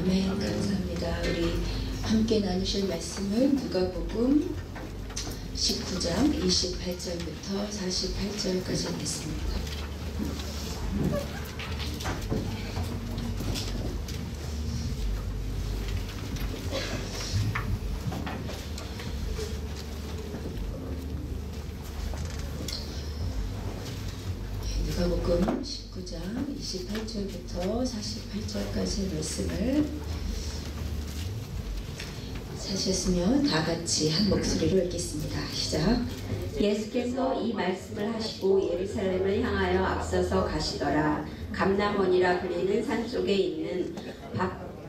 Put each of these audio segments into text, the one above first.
아멘. 감사합니다. 우리 함께 나누실 말씀은 누가복음 19장 28절부터 48절까지 있겠습니다. 누가복음 19장 28절부터 48절까지 말씀을 찾으셨으면 다 같이 한 목소리로 읽겠습니다. 시작. 예수께서 이 말씀을 하시고 예루살렘을 향하여 앞서서 가시더라. 감람원이라 불리는 산 쪽에 있는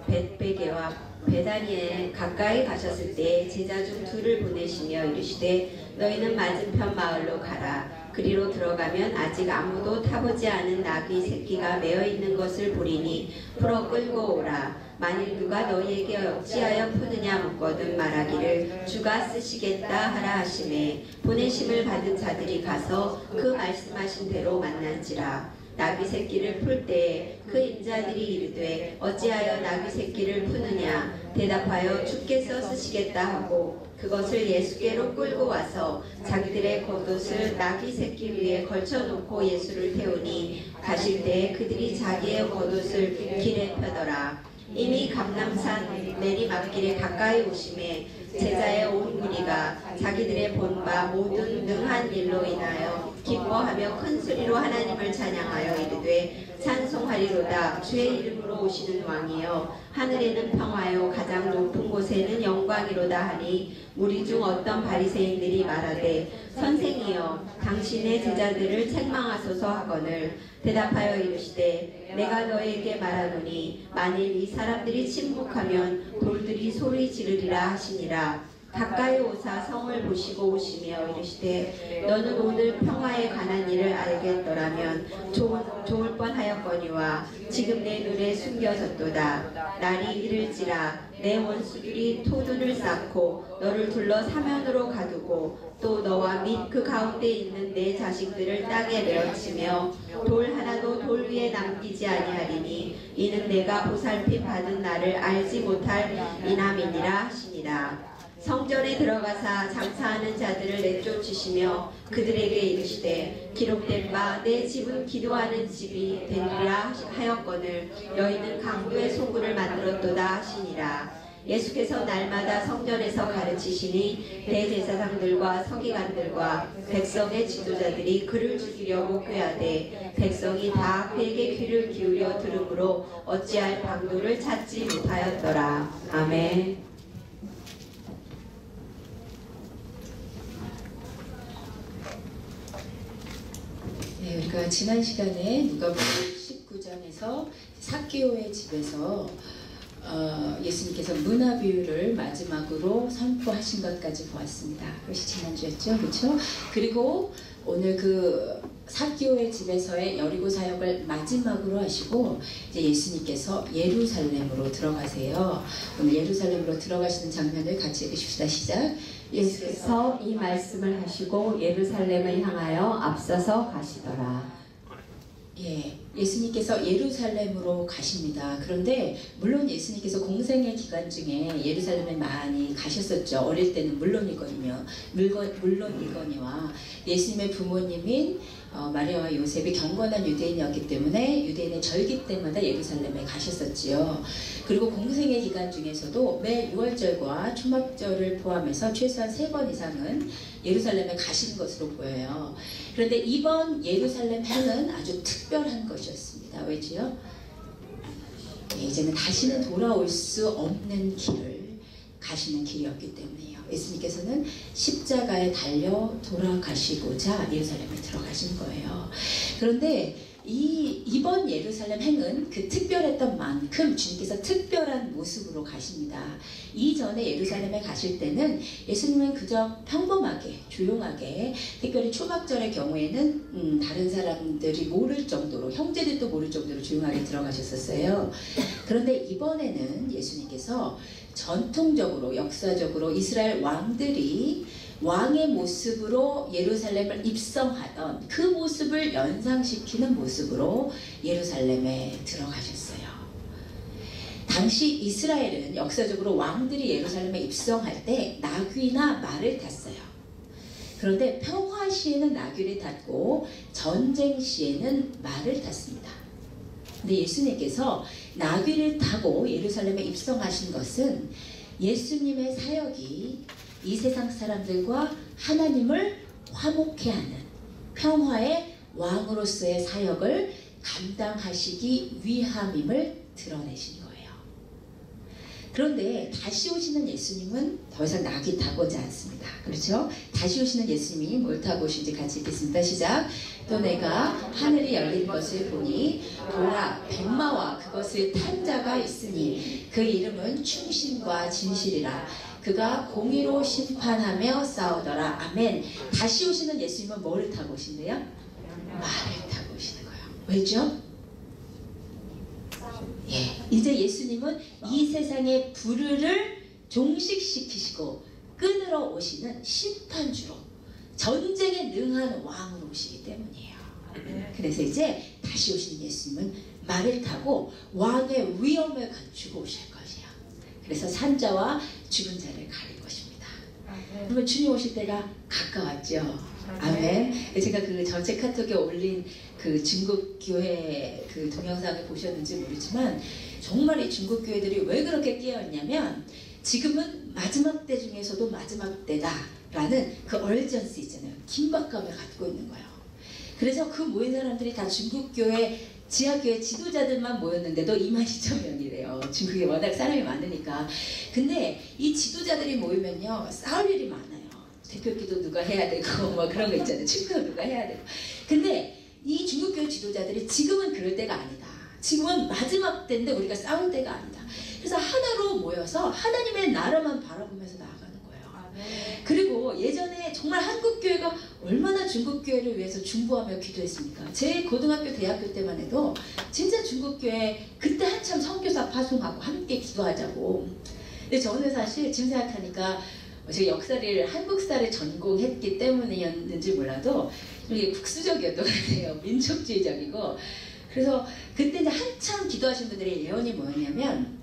벳베게와 베다니에 가까이 가셨을 때 제자 중 둘을 보내시며 이르시되 너희는 맞은편 마을로 가라. 그리로 들어가면 아직 아무도 타보지 않은 나귀 새끼가 매어 있는 것을 보리니 풀어 끌고 오라. 만일 누가 너희에게 어찌하여 푸느냐 묻거든 말하기를 주가 쓰시겠다 하라 하시매 보내심을 받은 자들이 가서 그 말씀하신 대로 만난지라. 나귀 새끼를 풀 때에 그 인자들이 이르되 어찌하여 나귀 새끼를 푸느냐 대답하여 주께서 쓰시겠다 하고 그것을 예수께로 끌고 와서 자기들의 겉옷을 나귀 새끼 위에 걸쳐놓고 예수를 태우니 가실 때에 그들이 자기의 겉옷을 길에 펴더라. 이미 감람산 내리막길에 가까이 오심에 제자의 온 무리가 자기들의 본 바 모든 능한 일로 인하여 기뻐하며 큰 소리로 하나님을 찬양하여 이르되 찬송하리로다. 주의 이름으로 오시는 왕이여 하늘에는 평화요 가장 높은 곳에는 영광이로다 하니 무리 중 어떤 바리새인들이 말하되 선생이여 당신의 제자들을 책망하소서 하거늘 대답하여 이르시되 내가 너에게 말하노니 만일 이 사람들이 침묵하면 돌들이 소리 지르리라 하시니라. 가까이 오사 성을 보시고 오시며 이르시되 너는 오늘 평화에 관한 일을 알겠더라면 좋을 뻔하였거니와 지금 내 눈에 숨겨졌도다. 날이 이를지라 내 원수들이 토둔을 쌓고 너를 둘러 사면으로 가두고 또 너와 및 그 가운데 있는 내 자식들을 땅에 내어치며 돌 하나도 돌 위에 남기지 아니하리니 이는 내가 보살핌 받은 나를 알지 못할 이남이니라 하시니라. 성전에 들어가사 장사하는 자들을 내쫓으시며 그들에게 이르시되 기록된 바 내 집은 기도하는 집이 되리라 하였거늘 너희는 강도의 소굴을 만들었도다 하시니라. 예수께서 날마다 성전에서 가르치시니 대제사장들과 서기관들과 백성의 지도자들이 그를 죽이려고 꾀하되 백성이 다 그에게 귀를 기울여 들으므로 어찌할 방도를 찾지 못하였더라. 아멘. 네, 우리가 지난 시간에 누가복음 19장에서 삭개오의 집에서 예수님께서 문화 비유를 마지막으로 선포하신 것까지 보았습니다. 그것이 지난주였죠, 그렇죠? 그리고 오늘 그 삭개오의 집에서의 여리고 사역을 마지막으로 하시고 이제 예수님께서 예루살렘으로 들어가세요. 오늘 예루살렘으로 들어가시는 장면을 같이 읽으십시다. 시작. 예수께서 이 말씀을 하시고 예루살렘을 향하여 앞서서 가시더라. 예, 예수님께서 예루살렘으로 가십니다. 그런데 물론 예수님께서 공생의 기간 중에 예루살렘에 많이 가셨었죠. 어릴 때는 물론이거니와 예수님의 부모님인 마리아와 요셉이 경건한 유대인이었기 때문에 유대인의 절기 때마다 예루살렘에 가셨었지요. 그리고 공생의 기간 중에서도 매 6월절과 초막절을 포함해서 최소한 3번 이상은 예루살렘에 가신 것으로 보여요. 그런데 이번 예루살렘 행은 아주 특별한 것이었습니다. 왜지요? 이제는 다시는 돌아올 수 없는 길을 가시는 길이었기 때문이에요. 예수님께서는 십자가에 달려 돌아가시고자 예루살렘에 들어가신 거예요. 그런데 이번 예루살렘 행은 그 특별했던 만큼 주님께서 특별한 모습으로 가십니다. 이전에 예루살렘에 가실 때는 예수님은 그저 평범하게 조용하게 특별히 초막절의 경우에는 다른 사람들이 모를 정도로 형제들도 모를 정도로 조용하게 들어가셨었어요. 그런데 이번에는 예수님께서 전통적으로 역사적으로 이스라엘 왕들이 왕의 모습으로 예루살렘을 입성하던 그 모습을 연상시키는 모습으로 예루살렘에 들어가셨어요. 당시 이스라엘은 역사적으로 왕들이 예루살렘에 입성할 때 나귀나 말을 탔어요. 그런데 평화 시에는 나귀를 탔고 전쟁 시에는 말을 탔습니다. 근데 예수님께서 나귀를 타고 예루살렘에 입성하신 것은 예수님의 사역이 이 세상 사람들과 하나님을 화목케 하는 평화의 왕으로서의 사역을 감당하시기 위함임을 드러내신 거예요. 그런데 다시 오시는 예수님은 더 이상 낙이 타고 오지 않습니다. 그렇죠? 다시 오시는 예수님이 뭘 타고 오신지 같이 읽겠습니다. 시작. 또 내가 하늘이 열린 것을 보니 보라 백마와 그것을 탄 자가 있으니 그 이름은 충신과 진실이라. 그가 공의로 심판하며 싸우더라. 아멘. 다시 오시는 예수님은 뭐를 타고 오신대요? 말을 타고 오시는 거예요. 왜죠? 이제 예수님은 이 세상의 불의를 종식시키시고 끊으러 오시는 심판주로 전쟁에 능한 왕으로 오시기 때문이에요. 그래서 이제 다시 오시는 예수님은 말을 타고 왕의 위엄을 갖추고 오실 것이에요. 그래서 산자와 죽은 자를 가릴 것입니다. 그러면 주님 오실 때가 가까웠죠. 아멘. 제가 그 전체 카톡에 올린 그 중국 교회 그 동영상을 보셨는지 모르지만 정말 이 중국 교회들이 왜 그렇게 깨어있냐면 지금은 마지막 때 중에서도 마지막 때다라는 그 얼전스 있잖아요. 긴박감을 갖고 있는 거예요. 그래서 그 모인 사람들이 다 중국 교회 지하교회 지도자들만 모였는데도 22,000명이래요. 중국에 워낙 사람이 많으니까. 근데 이 지도자들이 모이면요 싸울 일이 많아요. 대표기도 누가 해야 되고 뭐 그런 거 있잖아요. 축도 누가 해야 되고. 근데 이 중국교회 지도자들이 지금은 그럴 때가 아니다. 지금은 마지막 때인데 우리가 싸울 때가 아니다. 그래서 하나로 모여서 하나님의 나라만 바라보면서 나아가는 거예요. 그리고 예전에 정말 한국교회가 얼마나 중국교회를 위해서 중보하며 기도했습니까? 제 고등학교 대학교 때만 해도 진짜 중국교회 그때 한참 선교사 파송하고 함께 기도하자고. 근데 저는 사실 지금 생각하니까 제가 역사를 한국사를 전공했기 때문이었는지 몰라도 이게 국수적이었던 것 같아요. 민족주의적이고. 그래서 그때 이제 한참 기도하신 분들의 예언이 뭐였냐면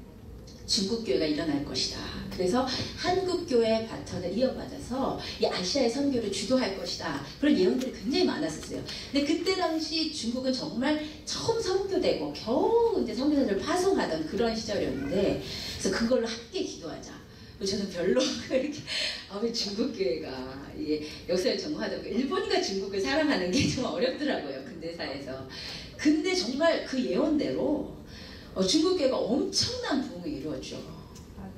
중국교회가 일어날 것이다. 그래서 한국교회의 바턴을 이어받아서 이 아시아의 선교를 주도할 것이다. 그런 예언들이 굉장히 많았었어요. 근데 그때 당시 중국은 정말 처음 선교되고 겨우 이제 선교사들을 파송하던 그런 시절이었는데 그래서 그걸로 함께 기도하자. 저는 별로 그렇게 왜 중국교회가 이게 역사를 전공하다 보니까 일본과 중국을 사랑하는 게 좀 어렵더라고요. 근대사에서. 근데 정말 그 예언대로 중국교회가 엄청난 부흥을 이루었죠.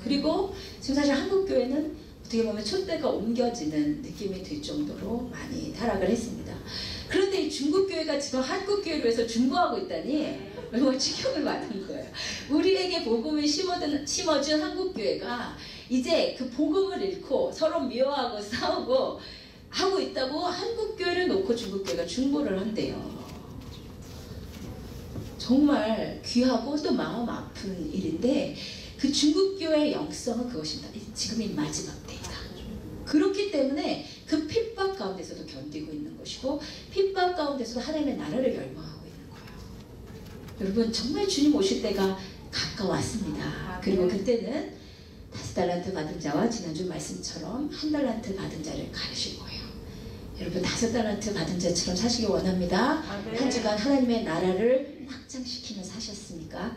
그리고 지금 사실 한국교회는 어떻게 보면 촛대가 옮겨지는 느낌이 들 정도로 많이 타락을 했습니다. 그런데 이 중국교회가 지금 한국교회로 해서 중보하고 있다니 얼마나 충격을 받은 거예요. 우리에게 복음을 심어준 한국교회가 이제 그 복음을 잃고 서로 미워하고 싸우고 하고 있다고 한국교회를 놓고 중국교회가 중보를 한대요. 정말 귀하고 또 마음 아픈 일인데 그 중국교회의 영성은 그것입니다. 지금이 마지막 때이다. 그렇기 때문에 그 핍박 가운데서도 견디고 있는 것이고 핍박 가운데서도 하나님의 나라를 열망하고 있는 거예요. 여러분 정말 주님 오실 때가 가까웠습니다. 그리고 그때는 5달란트 받은 자와 지난주 말씀처럼 1달란트 받은 자를 가르실 거예요. 여러분 5달란트 받은 자처럼 사시기 원합니다. 한 주간 하나님의 나라를 확장시키며 사셨습니까?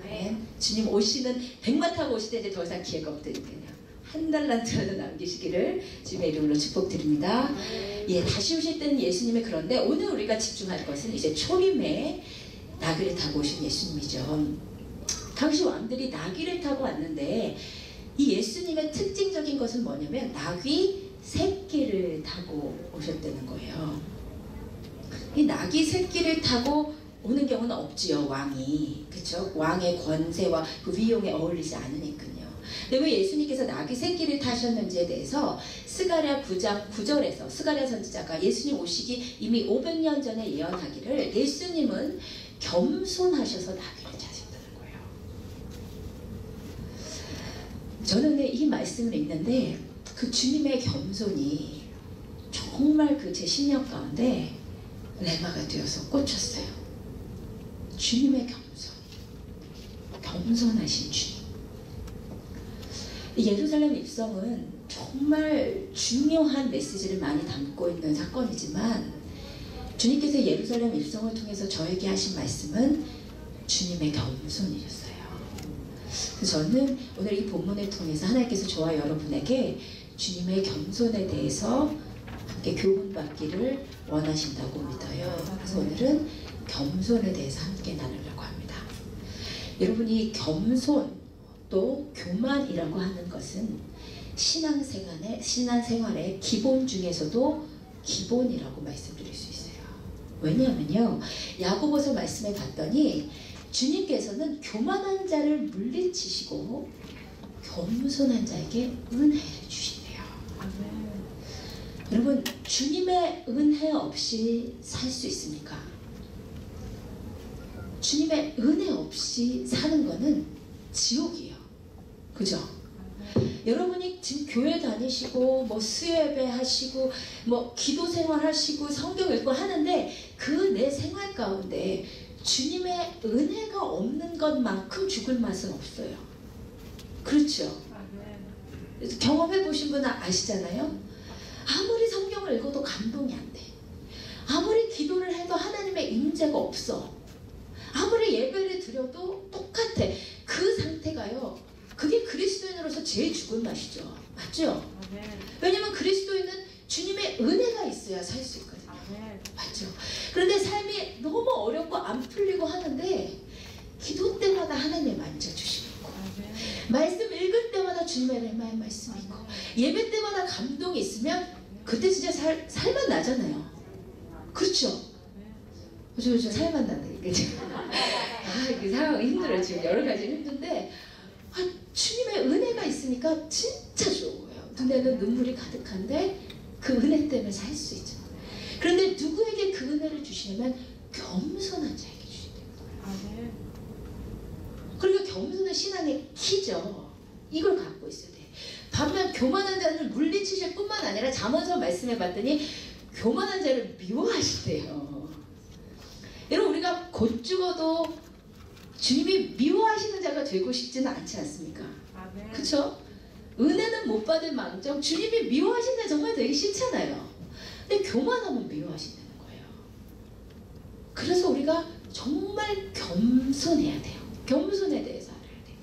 아멘. 주님 오시는 100마 타고 오실 때 이제 더 이상 기회가 없으니까요. 1달란트라도 남기시기를 주님의 이름으로 축복드립니다. 다시 오실 때는 예수님의 그런데 오늘 우리가 집중할 것은 이제 초림에 나귀를 타고 오신 예수님이죠. 당시 왕들이 나귀를 타고 왔는데 이 예수님의 특징적인 것은 뭐냐면 나귀 새끼를 타고 오셨다는 거예요. 이 나귀 새끼를 타고 오는 경우는 없지요. 왕이. 그렇죠? 왕의 권세와 그 위용에 어울리지 않으니까요. 근데 왜 예수님께서 나귀 새끼를 타셨는지에 대해서 스가랴 9장 9절에서 스가랴 선지자가 예수님 오시기 이미 500년 전에 예언하기를 예수님은 겸손하셔서 나귀를 타셨다는 거예요. 저는 이 말씀을 읽는데 그 주님의 겸손이 정말 그 제 심령 가운데 레마가 되어서 꽂혔어요. 주님의 겸손. 겸손하신 주님. 예루살렘 입성은 정말 중요한 메시지를 많이 담고 있는 사건이지만 주님께서 예루살렘 입성을 통해서 저에게 하신 말씀은 주님의 겸손이셨어요. 그래서 저는 오늘 이 본문을 통해서 하나님께서 저와 여러분에게 주님의 겸손에 대해서 함께 교훈받기를 원하신다고 믿어요. 그래서 오늘은 겸손에 대해서 함께 나누려고 합니다. 여러분이 겸손 또 교만이라고 하는 것은 신앙생활의 기본 중에서도 기본이라고 말씀드릴 수 있어요. 왜냐하면요, 야고보서 말씀에 봤더니 주님께서는 교만한 자를 물리치시고 겸손한 자에게 은혜를 주신대요. 여러분, 주님의 은혜 없이 살 수 있습니까? 주님의 은혜 없이 사는 거는 지옥이에요. 그죠? 여러분이 지금 교회 다니시고 뭐 수요예배 하시고 뭐 기도 생활 하시고 성경 읽고 하는데 그 내 생활 가운데 주님의 은혜가 없는 것만큼 죽을 맛은 없어요. 그렇죠? 경험해 보신 분은 아시잖아요. 아무리 성경을 읽어도 감동이 안 돼. 아무리 기도를 해도 하나님의 임재가 없어. 아무리 예배를 드려도 똑같아. 그 상태가요, 그게 그리스도인으로서 제일 죽은 맛이죠. 맞죠? 왜냐면 그리스도인은 주님의 은혜가 있어야 살 수 있거든요. 맞죠? 그런데 삶이 너무 어렵고 안 풀리고 하는데 기도 때마다 하나님 만져주시고 있고, 말씀 읽을 때마다 주님의 렘마의 말씀이 있고, 예배 때마다 감동이 있으면 그때 진짜 살만 나잖아요. 그렇죠? 저 살만 나네. 그 상황이 힘들어요. 지금 여러 가지 힘든데 주님의 은혜가 있으니까 진짜 좋은 거예요. 눈에는 눈물이 가득한데 그 은혜 때문에 살 수 있죠. 그런데 누구에게 그 은혜를 주시냐면 겸손한 자에게 주신대요. 그리고 겸손은 신앙의 키죠. 이걸 갖고 있어야 돼. 반면 교만한 자를 물리치실 뿐만 아니라 잠언서 말씀해 봤더니 교만한 자를 미워하시대요. 여러분, 우리가 곧 죽어도 주님이 미워하시는 자가 되고 싶지는 않지 않습니까? 그렇죠? 은혜는 못 받을 망정 주님이 미워하시는 자 정말 되게 싫잖아요. 근데 교만하면 미워하신다는 거예요. 그래서 우리가 정말 겸손해야 돼요. 겸손에 대해서 알아야 돼요.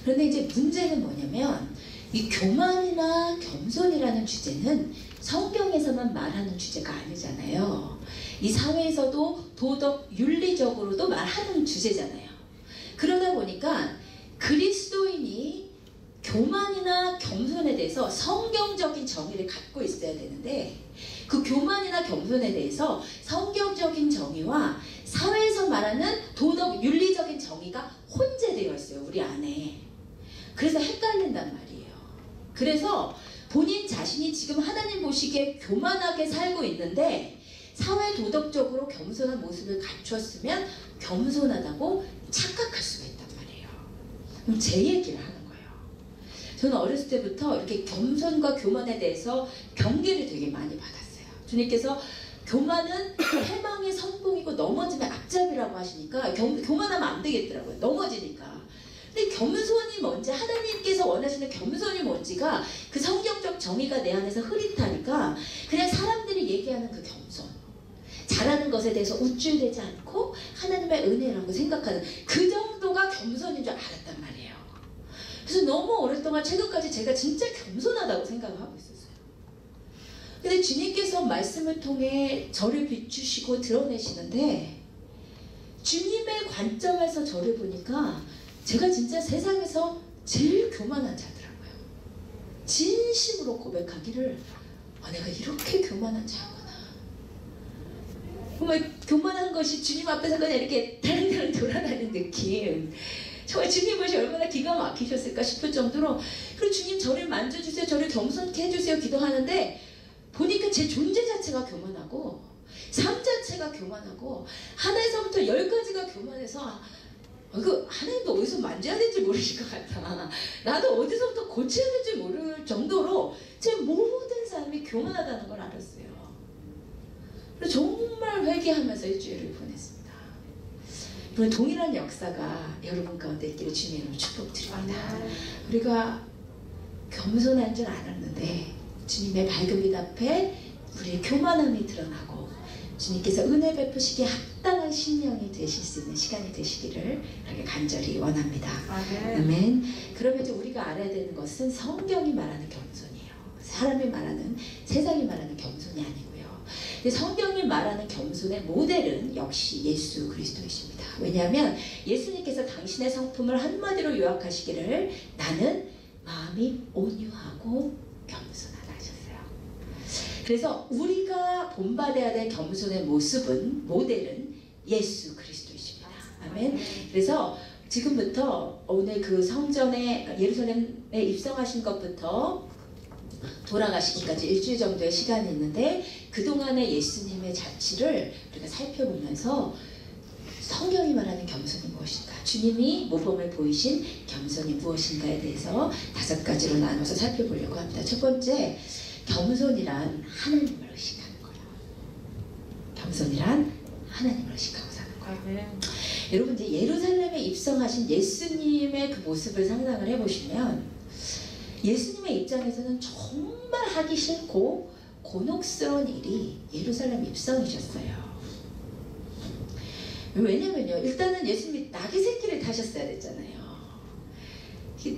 그런데 이제 문제는 뭐냐면 이 교만이나 겸손이라는 주제는 성경에서만 말하는 주제가 아니잖아요. 이 사회에서도 도덕 윤리적으로도 말하는 주제잖아요. 그러다 보니까 그리스도인이 교만이나 겸손에 대해서 성경적인 정의를 갖고 있어야 되는데, 그 교만이나 겸손에 대해서 성경적인 정의와 사회에서 말하는 도덕 윤리적인 정의가 혼재되어 있어요, 우리 안에. 그래서 헷갈린단 말이에요. 그래서 본인 자신이 지금 하나님 보시기에 교만하게 살고 있는데 사회 도덕적으로 겸손한 모습을 갖췄으면 겸손하다고 착각할 수가 있단 말이에요. 그럼 제 얘기를 하는 거예요. 저는 어렸을 때부터 이렇게 겸손과 교만에 대해서 경계를 되게 많이 받았어요. 주님께서 교만은 패망의 선봉이고 넘어지면 앞잡이라고 하시니까 교만하면 안 되겠더라고요. 넘어지니까. 근데 겸손이 뭔지, 하나님께서 원하시는 겸손이 뭔지가 그 성경적 정의가 내 안에서 흐릿하니까 그냥 사람들이 얘기하는 그 겸손, 잘하는 것에 대해서 우쭐대지 않고 하나님의 은혜라고 생각하는 그 정도가 겸손인 줄 알았단 말이에요. 그래서 너무 오랫동안 최근까지 제가 진짜 겸손하다고 생각을 하고 있었어요. 근데 주님께서 말씀을 통해 저를 비추시고 드러내시는데 주님의 관점에서 저를 보니까 제가 진짜 세상에서 제일 교만한 자더라고요. 진심으로 고백하기를 내가 이렇게 교만한 자구나. 정말 교만한 것이 주님 앞에서 그냥 이렇게 다른다른 돌아다니는 느낌. 정말 주님 보시 얼마나 기가 막히셨을까 싶을 정도로, 그리고 주님 저를 만져주세요, 저를 겸손케 해주세요 기도하는데 보니까 제 존재 자체가 교만하고 삶 자체가 교만하고 하나에서부터 10가지가 교만해서 하나님도 어디서 만져야 될지 모르실 것 같아. 나도 어디서부터 고쳐야 될지 모를 정도로 제 모든 삶이 교만하다는 걸 알았어요. 그래서 정말 회개하면서 일주일을 보냈습니다. 그리고 동일한 역사가 여러분 가운데 있기를 주님의 이름으로 축복드립니다. 우리가 겸손한 줄 알았는데 주님의 밝은 빛 앞에 우리의 교만함이 드러나고 주님께서 은혜 베푸시기에 합당한 심령이 되실 수 있는 시간이 되시기를 그렇게 간절히 원합니다. 아멘. 그러면 이제 우리가 알아야 되는 것은 성경이 말하는 겸손이에요. 사람이 말하는, 세상이 말하는 겸손이 아니고요. 근데 성경이 말하는 겸손의 모델은 역시 예수 그리스도이십니다. 왜냐하면 예수님께서 당신의 성품을 한마디로 요약하시기를 나는 마음이 온유하고 겸손하다 하셨어요. 그래서 우리가 본받아야 될 겸손의 모습은, 모델은 예수 그리스도이십니다. 아멘. 그래서 지금부터 오늘 그 성전에 예루살렘에 입성하신 것부터 돌아가시기까지 일주일 정도의 시간이 있는데 그동안의 예수님의 자취를 우리가 살펴보면서 성경이 말하는 겸손이 무엇인가, 주님이 모범을 보이신 겸손이 무엇인가에 대해서 5가지로 나눠서 살펴보려고 합니다. 첫 번째, 겸손이란 하나님을 의식하는 거예요. 겸손이란 하나님을 의식하고 사는 거예요. 여러분 이제 예루살렘에 입성하신 예수님의 그 모습을 상상을 해보시면 예수님의 입장에서는 정말 하기 싫고 곤혹스러운 일이 예루살렘 입성이셨어요. 왜냐면요, 일단은 예수님이 나귀 새끼를 타셨어야 됐잖아요.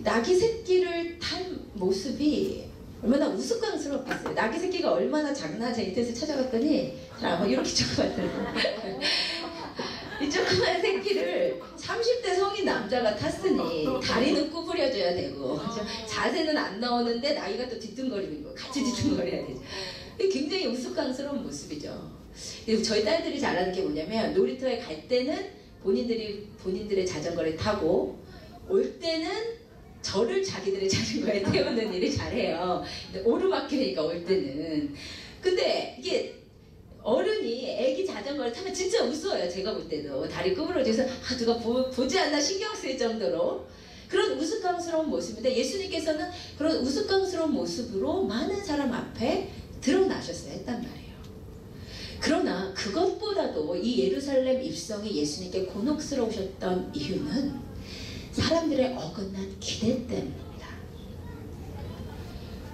나귀 새끼를 탄 모습이 얼마나 우스꽝스럽겠어요. 나귀 새끼가 얼마나 작나 제가 인터넷에 찾아봤더니 이렇게 조그맣더라고요. 이 조그만 새끼를 30대 성인 남자가 탔으니 다리는 구부려줘야 되고 자세는 안 나오는데 나이가 또 뒤뚱거리는 거, 같이 뒤뚱거려야 되죠. 굉장히 우스꽝스러운 모습이죠. 저희 딸들이 잘하는 게 뭐냐면 놀이터에 갈 때는 본인들의 자전거를 타고 올 때는 저를 자기들의 자전거에 태우는 일을 잘해요. 오르막길이니까 올 때는. 근데 이게 어른이 애기 자전거를 타면 진짜 무서워요. 제가 볼 때도 다리 구부러져서 누가 보지 않나 신경 쓰일 정도로 그런 우스꽝스러운 모습인데 예수님께서는 그런 우스꽝스러운 모습으로 많은 사람 앞에 드러나셨어야 했단 말이에요. 그러나 그것보다도 이 예루살렘 입성이 예수님께 곤혹스러우셨던 이유는 사람들의 어긋난 기대 때문입니다.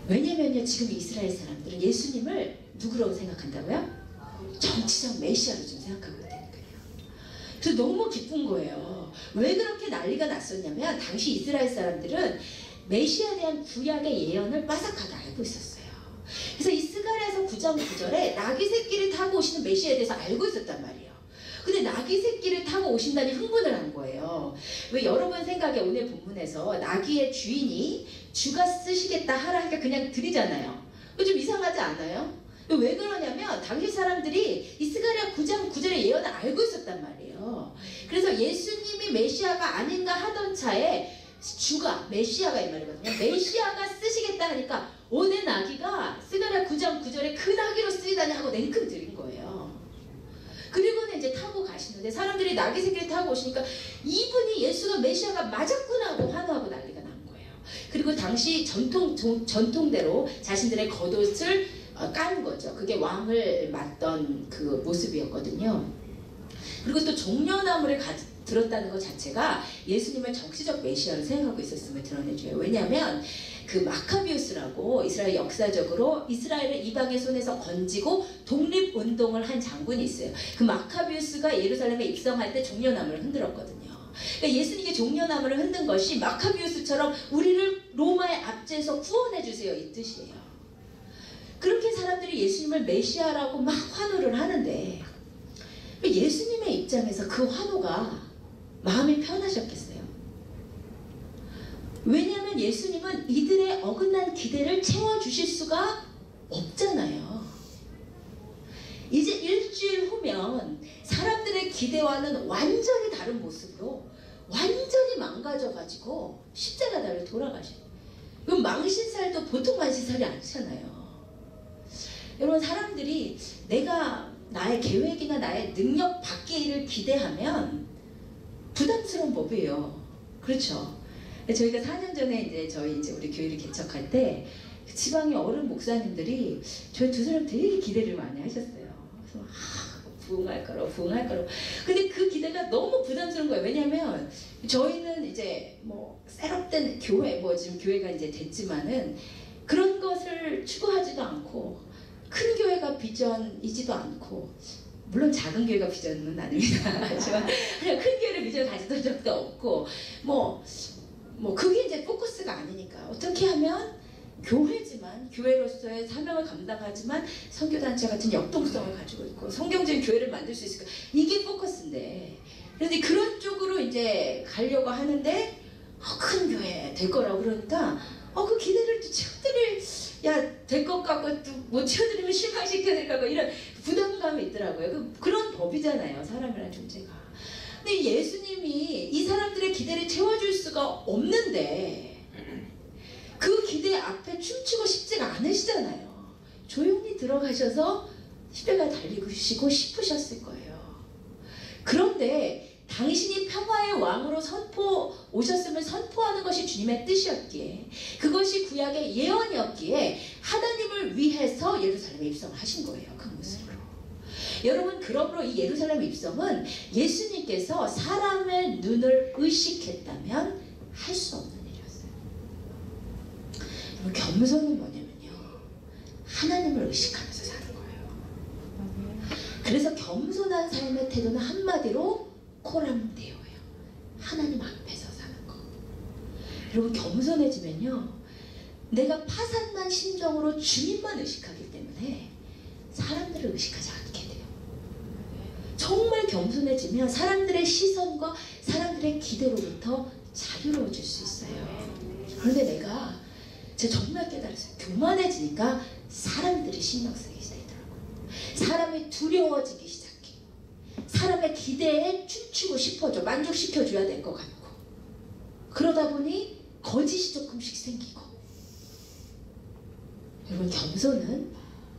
왜냐면요, 지금 이스라엘 사람들은 예수님을 누구라고 생각한다고요? 정치적 메시아로 좀 생각하고 있다는 거예요. 그래서 너무 기쁜 거예요. 왜 그렇게 난리가 났었냐면 당시 이스라엘 사람들은 메시아에 대한 구약의 예언을 빠삭하게 알고 있었어요. 그래서 이 스가랴서 9장 9절에 나귀 새끼를 타고 오시는 메시아에 대해서 알고 있었단 말이에요. 근데 나귀 새끼를 타고 오신다니 흥분을 한 거예요. 왜 여러분 생각에 오늘 본문에서 나귀의 주인이 주가 쓰시겠다 하라 하니까 그냥 드리잖아요. 좀 이상하지 않아요? 왜 그러냐면 당시 사람들이 이 스가랴 9장 9절의 예언을 알고 있었단 말이에요. 그래서 예수님이 메시아가 아닌가 하던 차에 주가, 메시아가 이 말이거든요. 메시아가 쓰시겠다 하니까 내 나귀가 스가랴 9장 9절에 그 나귀로 쓰이다니 하고 냉큼 드린 거예요. 그리고는 이제 타고 가시는데 사람들이 나귀 새끼를 타고 오시니까 이분이 예수가 메시아가 맞았구나 하고 환호하고 난리가 난 거예요. 그리고 당시 전통대로 자신들의 겉옷을 깐 거죠. 그게 왕을 맞던 그 모습이었거든요. 그리고 또 종려나무를 들었다는 것 자체가 예수님을 정치적 메시아로 생각하고 있었음을 드러내줘요. 왜냐하면 그 마카비우스라고 이스라엘 역사적으로 이스라엘을 이방의 손에서 건지고 독립운동을 한 장군이 있어요. 그 마카비우스가 예루살렘에 입성할 때 종려나무를 흔들었거든요. 그러니까 예수님이 종려나무를 흔든 것이 마카비우스처럼 우리를 로마의 압제에서 구원해주세요 이 뜻이에요. 그렇게 사람들이 예수님을 메시아라고 막 환호를 하는데 예수님의 입장에서 그 환호가 마음이 편하셨겠어요? 왜냐하면 예수님은 이들의 어긋난 기대를 채워주실 수가 없잖아요. 이제 일주일 후면 사람들의 기대와는 완전히 다른 모습으로 완전히 망가져가지고 십자가다를 돌아가셔요. 그럼 망신살도 보통 망신살이 아니잖아요. 여러분 사람들이 내가 나의 계획이나 나의 능력 밖의 일을 기대하면 부담스러운 법이에요. 그렇죠? 저희가 4년 전에 저희 우리 교회를 개척할 때 지방의 어른 목사님들이 저희 두 사람 되게 기대를 많이 하셨어요. 그래서 부흥할 거라고 부흥할 거라고. 근데 그 기대가 너무 부담스러운 거예요. 왜냐하면 저희는 이제 뭐 셋업된 교회, 뭐 지금 교회가 이제 됐지만은 그런 것을 추구하지도 않고 큰 교회가 비전이지도 않고, 물론 작은 교회가 비전은 아닙니다. 하지만 큰 교회를 비전을 가졌던 적도 없고, 뭐 그게 이제 포커스가 아니니까 어떻게 하면 교회지만 교회로서의 사명을 감당하지만 선교단체 같은 역동성을 가지고 있고 성경적인 교회를 만들 수 있을까, 이게 포커스인데, 그런데 그런 쪽으로 이제 가려고 하는데 큰 교회 될 거라고 그러니까 그 기대를 또 채워드릴, 될 것 같고 또 못 채워드리면 실망시켜야 될 것 같고 이런 부담감이 있더라고요. 그런 법이잖아요, 사람이라는 존재가. 근데 예수님이 이 사람들의 기대를 채워줄 수가 없는데 그 기대 앞에 춤추고 싶지가 않으시잖아요. 조용히 들어가셔서 십자가에 달리고 싶으셨을 거예요. 그런데 당신이 평화의 왕으로 오셨음을 선포하는 것이 주님의 뜻이었기에, 그것이 구약의 예언이었기에 하나님을 위해서 예루살렘에 입성하신 거예요. 그 모습으로. 여러분, 그러므로 이 예루살렘 입성은 예수님께서 사람의 눈을 의식했다면 할 수 없는 일이었어요. 겸손은 뭐냐면요, 하나님을 의식하면서 사는 거예요. 그래서 겸손한 삶의 태도는 한마디로 코람데오예요. 하나님 앞에서 사는 거. 여러분, 겸손해지면요, 내가 파산난 심정으로 주님만 의식하기 때문에 사람들을 의식하지 않게 돼요. 정말 겸손해지면 사람들의 시선과 사람들의 기대로부터 자유로워질 수 있어요. 그런데 내가 정말 깨달았어요. 교만해지니까 사람들이 신경 쓰기 시작하더라고요. 사람이 두려워지기 시작해. 사람의 기대에 춤추고 싶어져, 만족시켜줘야 될 것 같고, 그러다 보니 거짓이 조금씩 생기고. 여러분, 겸손은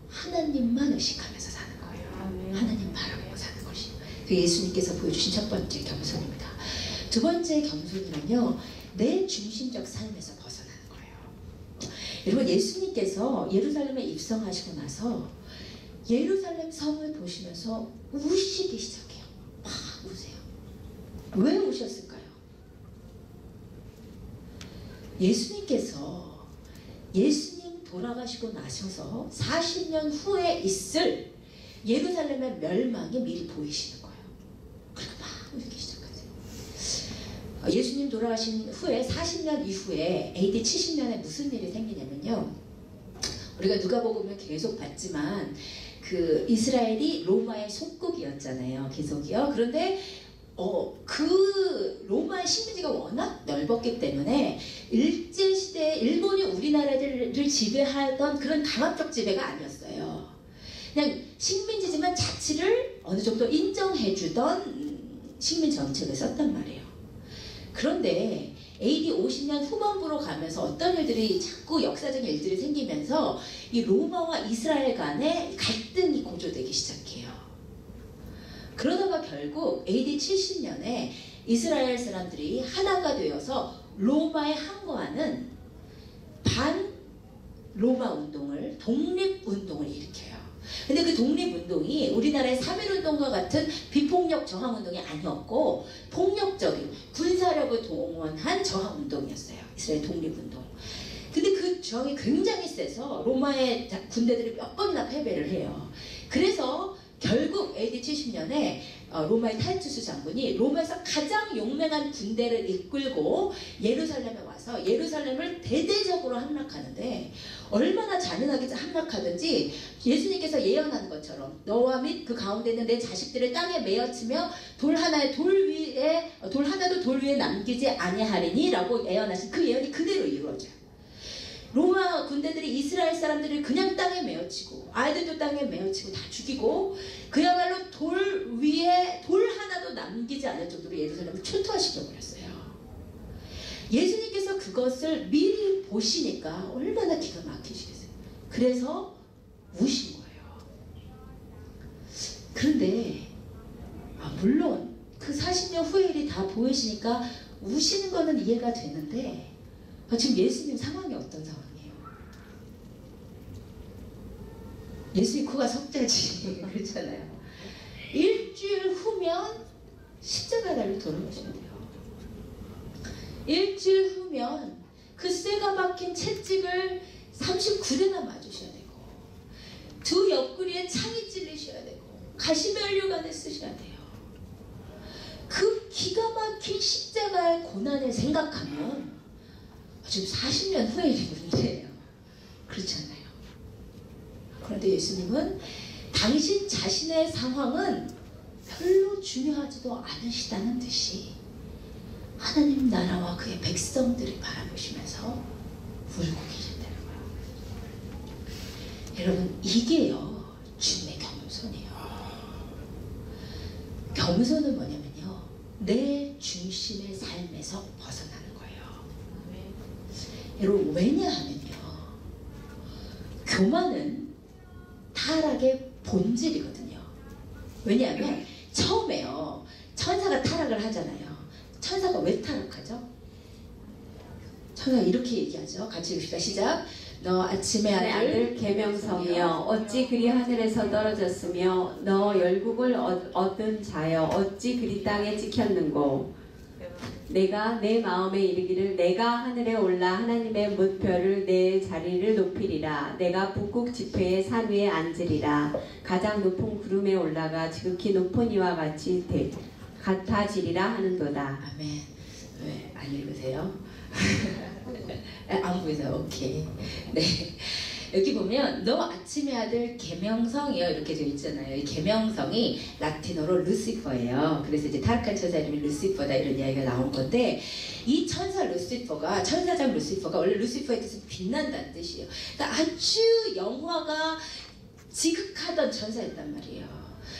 하나님만 의식하면서 사는 거예요. 하나님 바라보고 사는 것이 예수님께서 보여주신 첫 번째 겸손입니다. 두 번째 겸손이란요, 내 중심적 삶에서 벗어나는 거예요. 여러분, 예수님께서 예루살렘에 입성하시고 나서 예루살렘 성을 보시면서 우시기 시작해요. 막 우세요. 왜 우셨을까요? 예수님 돌아가시고 나셔서 40년 후에 있을 예루살렘의 멸망이 미리 보이시는 거예요. 그러니까 막 우기 시작하세요. 예수님 돌아가신 후에 40년 이후에 AD 70년에 무슨 일이 생기냐면요, 우리가 누가복음을 계속 봤지만 그 이스라엘이 로마의 속국이었잖아요. 계속이요. 그런데 그 로마의 식민지가 워낙 넓었기 때문에 일제시대에 일본이 우리나라를 지배하던 그런 강압적 지배가 아니었어요. 그냥 식민지지만 자치를 어느 정도 인정해주던 식민 정책을 썼단 말이에요. 그런데 AD 50년 후반부로 가면서 어떤 일들이, 자꾸 역사적인 일들이 생기면서 이 로마와 이스라엘 간의 갈등이 고조되기 시작해요. 그러다가 결국 AD 70년에 이스라엘 사람들이 하나가 되어서 로마에 항거하는 반 로마 운동을, 독립운동을 일으켜요. 근데 그 독립운동이 우리나라의 3.1운동과 같은 비폭력 저항운동이 아니었고 폭력적인 군사력을 동원한 저항운동이었어요. 이스라엘 독립운동. 근데 그 저항이 굉장히 세서 로마의 군대들이 몇 번이나 패배를 해요. 그래서 결국 AD 70년에 로마의 타이투스 장군이 로마에서 가장 용맹한 군대를 이끌고 예루살렘에 와서 예루살렘을 대대적으로 함락하는데, 얼마나 잔인하게 함락하든지 예수님께서 예언한 것처럼 너와 및 그 가운데 있는 내 자식들을 땅에 메어치며 돌 하나도 돌 위에 남기지 아니하리니 라고 예언하신 그 예언이 그대로 이루어져요. 로마 군대들이 이스라엘 사람들을 그냥 땅에 메어치고 아이들도 땅에 메어치고 다 죽이고, 그야말로 돌 위에 돌 하나도 남기지 않을 정도로 예루살렘을 초토화시켜버렸어요. 예수님께서 그것을 미리 보시니까 얼마나 기가 막히시겠어요. 그래서 우신 거예요. 그런데 물론 그 40년 후의 일이 다 보이시니까 우시는 거는 이해가 되는데, 지금 예수님 상황이 어떤 상황이에요? 예수님 코가 석자지 그렇잖아요. 일주일 후면 십자가 달려 돌아가셔야 돼요. 일주일 후면 그 쇠가 박힌 채찍을 39대나 맞으셔야 되고, 두 옆구리에 창이 찔리셔야 되고, 가시면류관을 쓰셔야 돼요. 그 기가 막힌 십자가의 고난을 생각하면 지금 40년 후의 일인데요. 그렇잖아요. 그런데 예수님은 당신 자신의 상황은 별로 중요하지도 않으시다는 듯이 하나님 나라와 그의 백성들이 바라보시면서 울고 계신다는 거예요. 여러분, 이게요 주님의 겸손이에요. 겸손은 뭐냐면요, 내 중심의 삶에서 벗어나는 거예요. 여러분, 왜냐하면요, 교만은 타락의 본질이거든요. 왜냐하면 처음에요, 천사가 타락을 하잖아요. 천사가 왜 타락하죠? 천사가 이렇게 얘기하죠. 같이 읽읍시다. 시작. 너 아침의 내 아들 계명성이여 어찌 그리 하늘에서 떨어졌으며 너 열국을 얻은 자여 어찌 그리 땅에 찍혔는고. 내가 내 마음에 이르기를 내가 하늘에 올라 하나님의 무별을 내 자리를 높이리라. 내가 북극 지폐의 산 위에 앉으리라. 가장 높은 구름에 올라가 지극히 높은 이와 같아지리라 하는도다. 아멘. 왜 안 읽으세요? 안 보이세요? 오케이. 네. 여기 보면 너 아침의 아들 계명성이요 이렇게 되어 있잖아요. 이 계명성이 라틴어로 루시퍼예요. 그래서 이제 타락한 천사 이름이 루시퍼다 이런 이야기가 나온 건데, 이 천사 루시퍼가, 천사장 루시퍼가 원래 루시퍼의 뜻은 빛난다는 뜻이에요. 그러니까 아주 영화가 지극하던 천사였단 말이에요.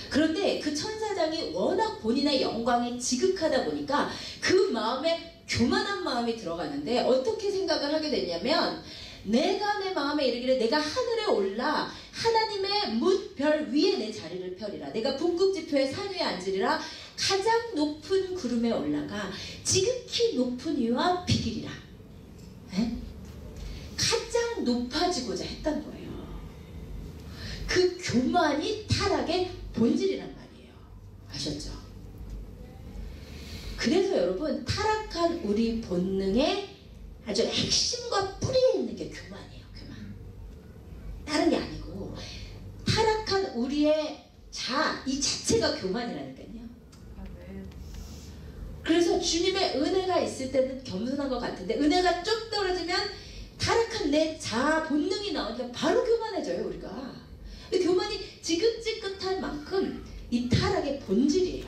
그런데 그 천사장이 워낙 본인의 영광이 지극하다 보니까 그 마음에 교만한 마음이 들어가는데, 어떻게 생각을 하게 됐냐면, 내가 내 마음에 이르기를 내가 하늘에 올라 하나님의 뭇별 위에 내 자리를 펴리라. 내가 북극지표의 산 위에 앉으리라. 가장 높은 구름에 올라가 지극히 높은 이와 비기리라. 가장 높아지고자 했던 거예요. 그 교만이 타락의 본질이란 말이에요. 아셨죠? 그래서 여러분, 타락한 우리 본능의 아주 핵심과 뿌리에 있는 게 교만이에요. 교만. 다른 게 아니고 타락한 우리의 이 자체가 교만이라니까요. 그래서 주님의 은혜가 있을 때는 겸손한 것 같은데, 은혜가 쭉 떨어지면 타락한 내 본능이 나오니까 바로 교만해져요, 우리가. 교만이 지긋지긋한 만큼 이 타락의 본질이에요.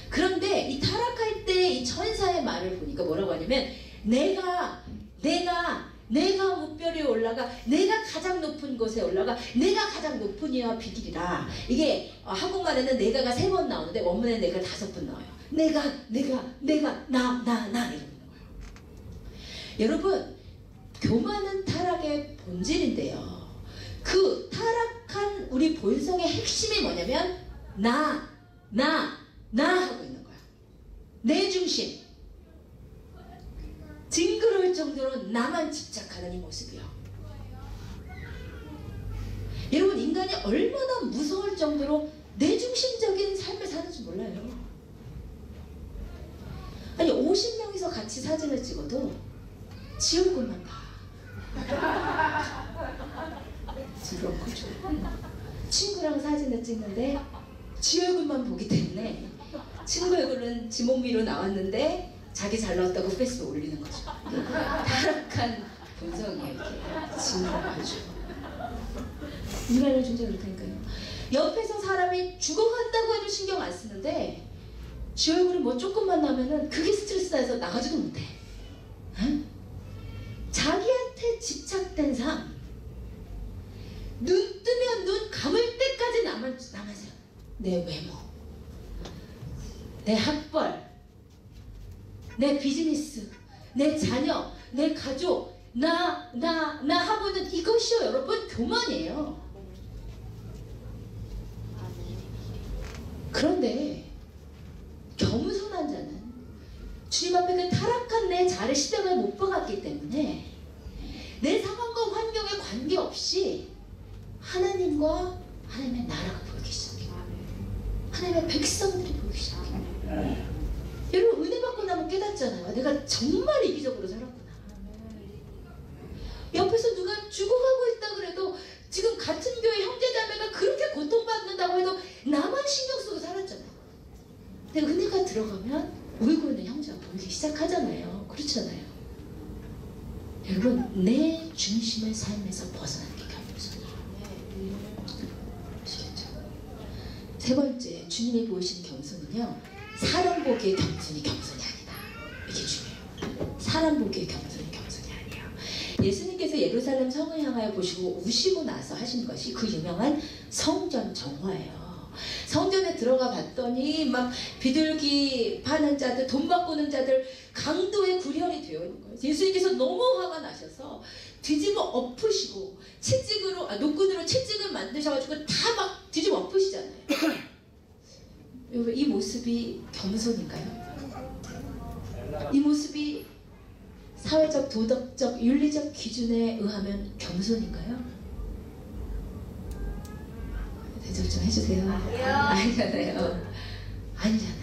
그런데 이 타락할 때 이 천사의 말을 보니까 뭐라고 하냐면, 내가 무별에 올라가, 내가 가장 높은 곳에 올라가, 내가 가장 높은 이와 비기리라. 이게 한국말에는 내가가 3번 나오는데 원문에 내가 5번 나와요. 내가 나 이러는 거예요. 여러분, 교만은 타락의 본질인데요, 그 타락한 우리 본성의 핵심이 뭐냐면 나 하고 있는 거야. 내 중심, 징그러울 정도로 나만 집착하는 이 모습이요. 여러분, 인간이 얼마나 무서울 정도로 내중심적인 삶을 사는지 몰라요. 아니, 50명이서 같이 사진을 찍어도 지 얼굴만 봐. 그렇죠. 친구랑 사진을 찍는데 지 얼굴만 보기 때문에 친구 얼굴은 지 몸 위로 나왔는데 자기 잘 나왔다고 페이스북에 올리는 거죠. 타락한 본성이에요. 이렇게 진짜죠. 인간의 존재가 그렇다니까요. 옆에서 사람이 죽어간다고 해도 신경 안 쓰는데 지 얼굴이 뭐 조금만 나면은 그게 스트레스 나서 나가지도 못해. 응? 자기한테 집착된 삶, 눈 뜨면 눈 감을 때까지 남아세요. 내 외모, 내 학벌, 내 비즈니스, 내 자녀, 내 가족, 나 하고는 이것이요, 여러분, 교만이에요. 그런데 겸손한 자는 주님 앞에 그 타락한 내 자를 십자가에 못 박았기 때문에 내 상황과 환경에 관계없이 하나님과 하나님의 나라가 보이기 시작해요. 하나님의 백성들이 보이기 시작해요. 여러분 은혜 받고 나면 깨닫잖아요. 내가 정말 이기적으로 살았구나. 옆에서 누가 죽어가고 있다 그래도 지금 같은 교회 형제자매가 그렇게 고통받는다고 해도 나만 신경 쓰고 살았잖아요. 근데 은혜가 들어가면 울고 있는 형제가 보이기 시작하잖아요. 그렇잖아요. 여러분 내 중심의 삶에서 벗어나는 게 겸손이에요. 아시겠죠? 세 번째 주님이 보이시는 겸손은요, 사람 보기에 겸손이 아니다. 이게 중요해요. 사람 보기에 겸손이 아니에요. 예수님께서 예루살렘 성을 향하여 보시고 우시고 나서 하신 것이 그 유명한 성전 정화예요. 성전에 들어가 봤더니 막 비둘기 파는 자들, 돈 바꾸는 자들 강도의 구렬이 되어 있는 거예요. 예수님께서 너무 화가 나셔서 뒤집어 엎으시고 채찍으로, 노끈으로 채찍을 만드셔가지고 다 막 뒤집어 엎으시잖아요. 여러분 이 모습이 겸손인가요? 이 모습이 사회적, 도덕적, 윤리적 기준에 의하면 겸손인가요? 대답 좀 해주세요. 아니잖아요. 아니잖아요.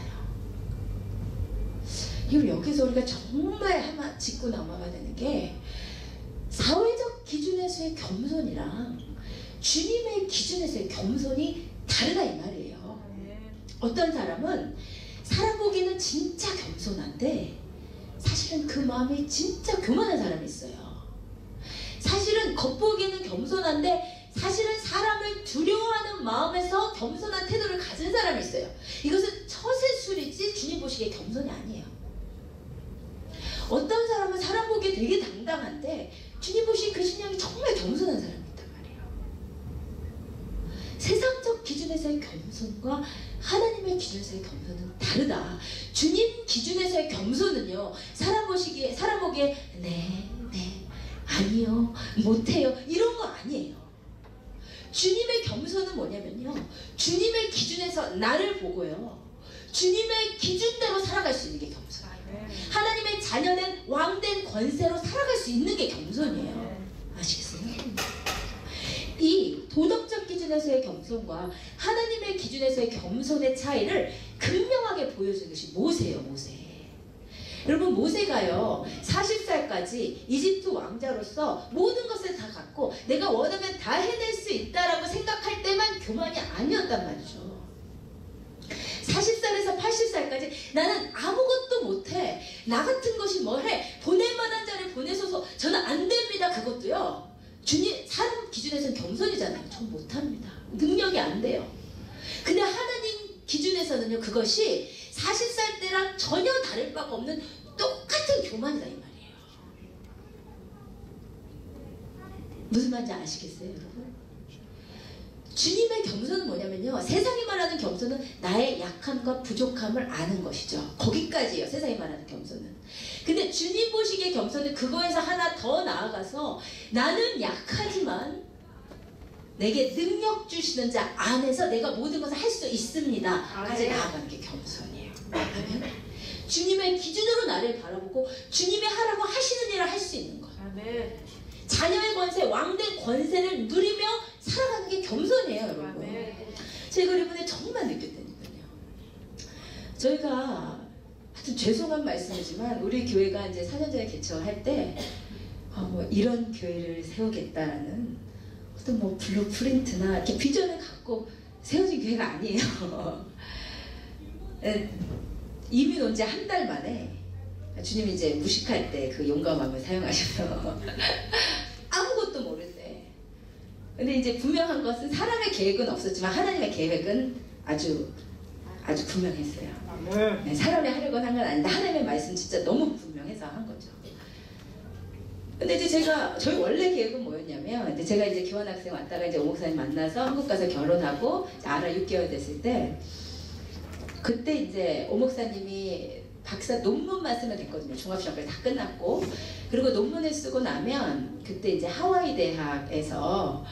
이걸 여기서 우리가 정말 하나 짚고 넘어가야 되는 게, 사회적 기준에서의 겸손이랑 주님의 기준에서의 겸손이 다르다 이 말이에요. 어떤 사람은 사람 보기에는 진짜 겸손한데 사실은 그 마음이 진짜 교만한 사람이 있어요. 사실은 겉보기에는 겸손한데 사실은 사람을 두려워하는 마음에서 겸손한 태도를 가진 사람이 있어요. 이것은 처세술이지 주님 보시기에 겸손이 아니에요. 어떤 사람은 사람 보기에 되게 당당한데 주님 보시기에 그 신앙이 정말 겸손한 사람이 있단 말이에요. 세상적 기준에서의 겸손과 하나님의 기준에서의 겸손은 다르다. 주님 기준에서의 겸손은요, 사람 보기에 네, 아니요, 못해요, 이런 거 아니에요. 주님의 겸손은 뭐냐면요, 주님의 기준에서 나를 보고요, 주님의 기준대로 살아갈 수 있는 게 겸손이에요. 하나님의 자녀된 왕된 권세로 살아갈 수 있는 게 겸손이에요. 아시겠어요? 이 도덕적 기준에서의 겸손과 하나님의 기준에서의 겸손의 차이를 극명하게 보여주는 것이 모세예요. 모세. 여러분 모세가요 40살까지 이집트 왕자로서 모든 것을 다 갖고 내가 원하면 다 해낼 수 있다라고 생각할 때만 교만이 아니었단 말이죠. 40살에서 80살까지 나는 아무것도 못해, 나 같은 것이 뭐 해, 보낼 만한 자를 보내소서, 저는 안 됩니다. 그것도요 주님 사람 기준에서는 겸손이잖아요. 전 못합니다. 능력이 안 돼요. 근데 하나님 기준에서는요 그것이 40살 때랑 전혀 다를 바가 없는 똑같은 교만이다 이 말이에요. 무슨 말인지 아시겠어요 여러분? 주님의 겸손은 뭐냐면요, 세상이 말하는 겸손은 나의 약함과 부족함을 아는 것이죠. 거기까지예요 세상이 말하는 겸손은. 근데 주님 보시기에 겸손은 그거에서 하나 더 나아가서 나는 약하지만 내게 능력 주시는 자 안에서 내가 모든 것을 할 수 있습니다 까지 나아가는 게 겸손이에요. 아멘. 주님의 기준으로 나를 바라보고 주님이 하라고 하시는 일을 할 수 있는 것. 아멘. 자녀의 권세, 왕된 권세를 누리며 살아가는 게 겸손이에요 여러분. 제가 이번에 정말 느꼈다니까요. 저희가 하여튼 죄송한 말씀이지만 우리 교회가 이제 4년 전에 개척할 때 뭐 이런 교회를 세우겠다라는 어떤 뭐 블루프린트나 이렇게 비전을 갖고 세워진 교회가 아니에요. 이민 온 지 한 달 만에 주님이 이제 무식할 때 그 용감함을 사용하셔서 아무것도 모를 때, 근데 이제 분명한 것은 사람의 계획은 없었지만 하나님의 계획은 아주 분명했어요. 네, 사람이 하려고 한 건 아닌데 하나님의 말씀 진짜 너무 분명해서 한 거죠. 근데 이제 저희 원래 계획은 뭐였냐면, 근데 제가 이제 교환학생 왔다가 이제 오 목사님 만나서 한국 가서 결혼하고 아라 6개월 됐을 때, 그때 이제 오 목사님이 박사 논문만 쓰면 됐거든요. 종합시험까지 다 끝났고, 그리고 논문을 쓰고 나면 그때 이제 하와이 대학에서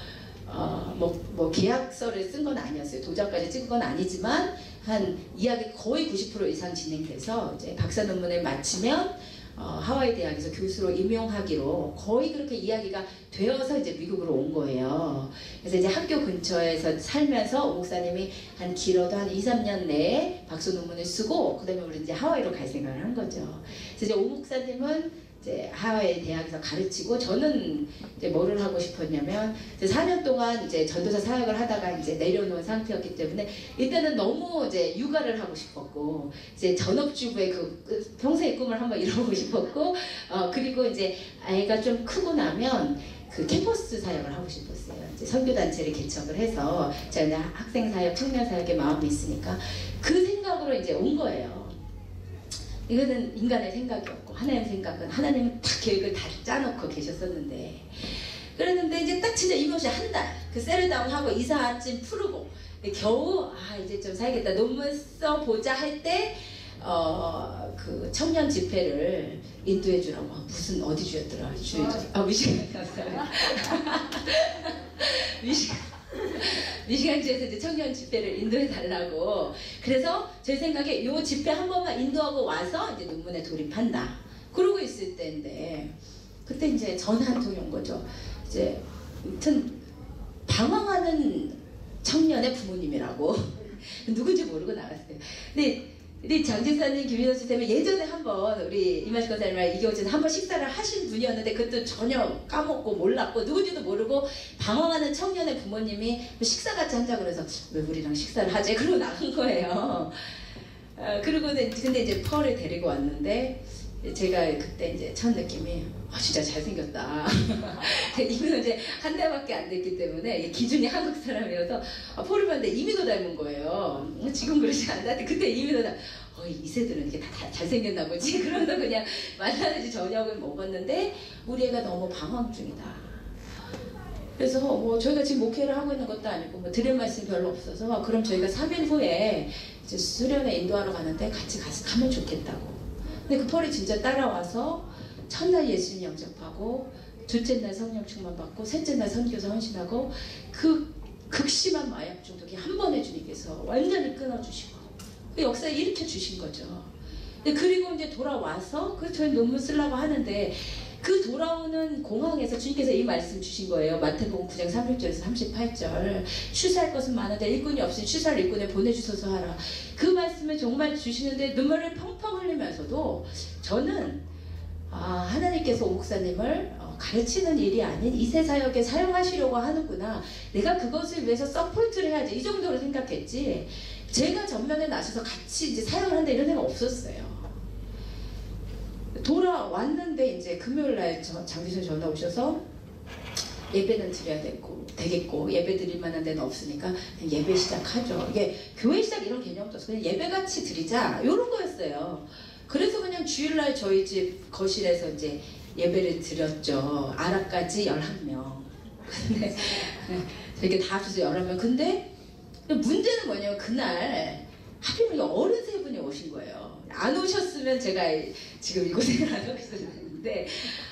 뭐 계약서를 쓴 건 아니었어요. 도장까지 찍은 건 아니지만 한 이야기 거의 90% 이상 진행돼서 이제 박사 논문을 마치면 하와이 대학에서 교수로 임용하기로 거의 그렇게 이야기가 되어서 이제 미국으로 온 거예요. 그래서 이제 학교 근처에서 살면서 오 목사님이 한 길어도 한 2, 3년 내에 박사 논문을 쓰고 그다음에 우리 이제 하와이로 갈 생각을 한 거죠. 그래서 이제 오 목사님은 이제 하와이 대학에서 가르치고 저는 이제 뭐를 하고 싶었냐면 이제 4년 동안 이제 전도사 사역을 하다가 이제 내려놓은 상태였기 때문에 일단은 너무 이제 육아를 하고 싶었고 이제 전업주부의 그 평생의 꿈을 한번 이뤄보고 싶었고 그리고 이제 아이가 좀 크고 나면 그 캠퍼스 사역을 하고 싶었어요. 이제 선교단체를 개척을 해서 제가 이제 학생 사역, 청년 사역에 마음이 있으니까 그 생각으로 이제 온 거예요. 이거는 인간의 생각이었고 하나님의 생각은 하나님은 딱 계획을 다 짜놓고 계셨었는데 그랬는데 이제 딱 진짜 이모시 한 달 그 셋을다운하고 이사짐 풀고 겨우 이제 좀 살겠다 논문 써보자 할 때 그 청년 집회를 인도해 주라고 무슨 어디 주였더라 주였죠 미시간 미시간주에서 이제 청년 집회를 인도해 달라고 그래서 제 생각에 요 집회 한 번만 인도하고 와서 이제 논문에 돌입한다 그러고 있을 때인데 그때 이제 전화 한 통이 온 거죠. 이제 아무튼 방황하는 청년의 부모님이라고 누군지 모르고 나갔어요. 근데 우리 장지사님, 김인호 선생님은 예전에 한번 우리 이만식 권사님이랑 이경진 한번 식사를 하신 분이었는데 그것도 전혀 까먹고 몰랐고 누군지도 모르고 방황하는 청년의 부모님이 식사 같이 한다고 그래서 왜 우리랑 식사를 하지? 그러고 나간 거예요. 그리고는 근데 이제 펄을 데리고 왔는데 제가 그때 이제 첫 느낌이 진짜 잘생겼다. 이민호 이제 한 달밖에 안 됐기 때문에 기준이 한국 사람이어서 펄을 봤는데 이민호 닮은 거예요. 지금 그러지 않는데 그때 이민호 이 세들은 이게 다 잘생겼나 보지. 그러면서 그냥 만나는지 저녁을 먹었는데 우리 애가 너무 방황 중이다. 그래서 뭐 저희가 지금 목회를 하고 있는 것도 아니고 뭐 드릴 말씀 별로 없어서 그럼 저희가 3일 후에 이제 수련회 인도하러 가는데 같이 가면 좋겠다고. 근데 그 펄이 진짜 따라와서 첫날 예수님 영접하고 둘째 날 성령 충만 받고 셋째 날 선교사 헌신하고 그 극심한 마약 중독이 한 번에 주님께서 완전히 끊어주시고 그 역사에 일으켜 주신 거죠. 그리고 이제 돌아와서 저희 논문 쓰려고 하는데 그 돌아오는 공항에서 주님께서 이 말씀 주신 거예요. 마태복음 9장 31절에서 38절 취사할 것은 많은데 일꾼이 없으니 취사를 일꾼에 보내주소서 하라. 그 말씀을 정말 주시는데 눈물을 펑펑 흘리면서도 저는 하나님께서 오 목사님을 가르치는 일이 아닌 이세 사역에 사용하시려고 하는구나. 내가 그것을 위해서 서포트를 해야지. 이 정도로 생각했지. 제가 전면에 나서서 같이 이제 사역을 한다 이런 생각 없었어요. 돌아왔는데 이제 금요일날 장기순 전화 오셔서 예배는 드려야 되겠고 예배 드릴 만한 데는 없으니까 그냥 예배 시작하죠. 이게 교회 시작 이런 개념도 없어. 그냥 예배같이 드리자 이런 거였어요. 그래서 그냥 주일날 저희 집 거실에서 이제 예배를 드렸죠. 아랍까지 11명. 근데 이렇게 다 합쳐서 11명. 근데 문제는 뭐냐면 그날 하필이면 어른 세 분이 오신 거예요. 안 오셨으면 제가 지금 이곳에 안 오셨는데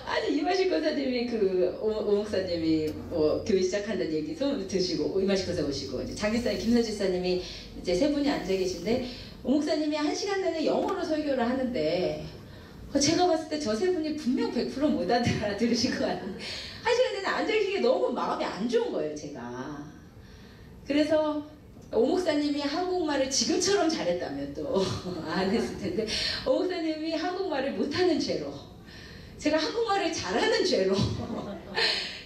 아니 이만식 권사님이 오 목사님이 뭐 교회 시작한다는 얘기 소문 드시고 이만식 권사 오시고 이제 장기사님 김서지사님이 이제 세 분이 앉아 계신데 오 목사님이 1시간 내내 영어로 설교를 하는데 제가 봤을 때 저 세 분이 분명 100% 못 알아들으실 것 같은데 1시간 내내 앉아 계시기에 너무 마음이 안 좋은 거예요 제가. 그래서 오 목사님이 한국말을 지금처럼 잘했다면 또 안 했을 텐데 오 목사님이 한국말을 못하는 죄로 제가 한국말을 잘하는 죄로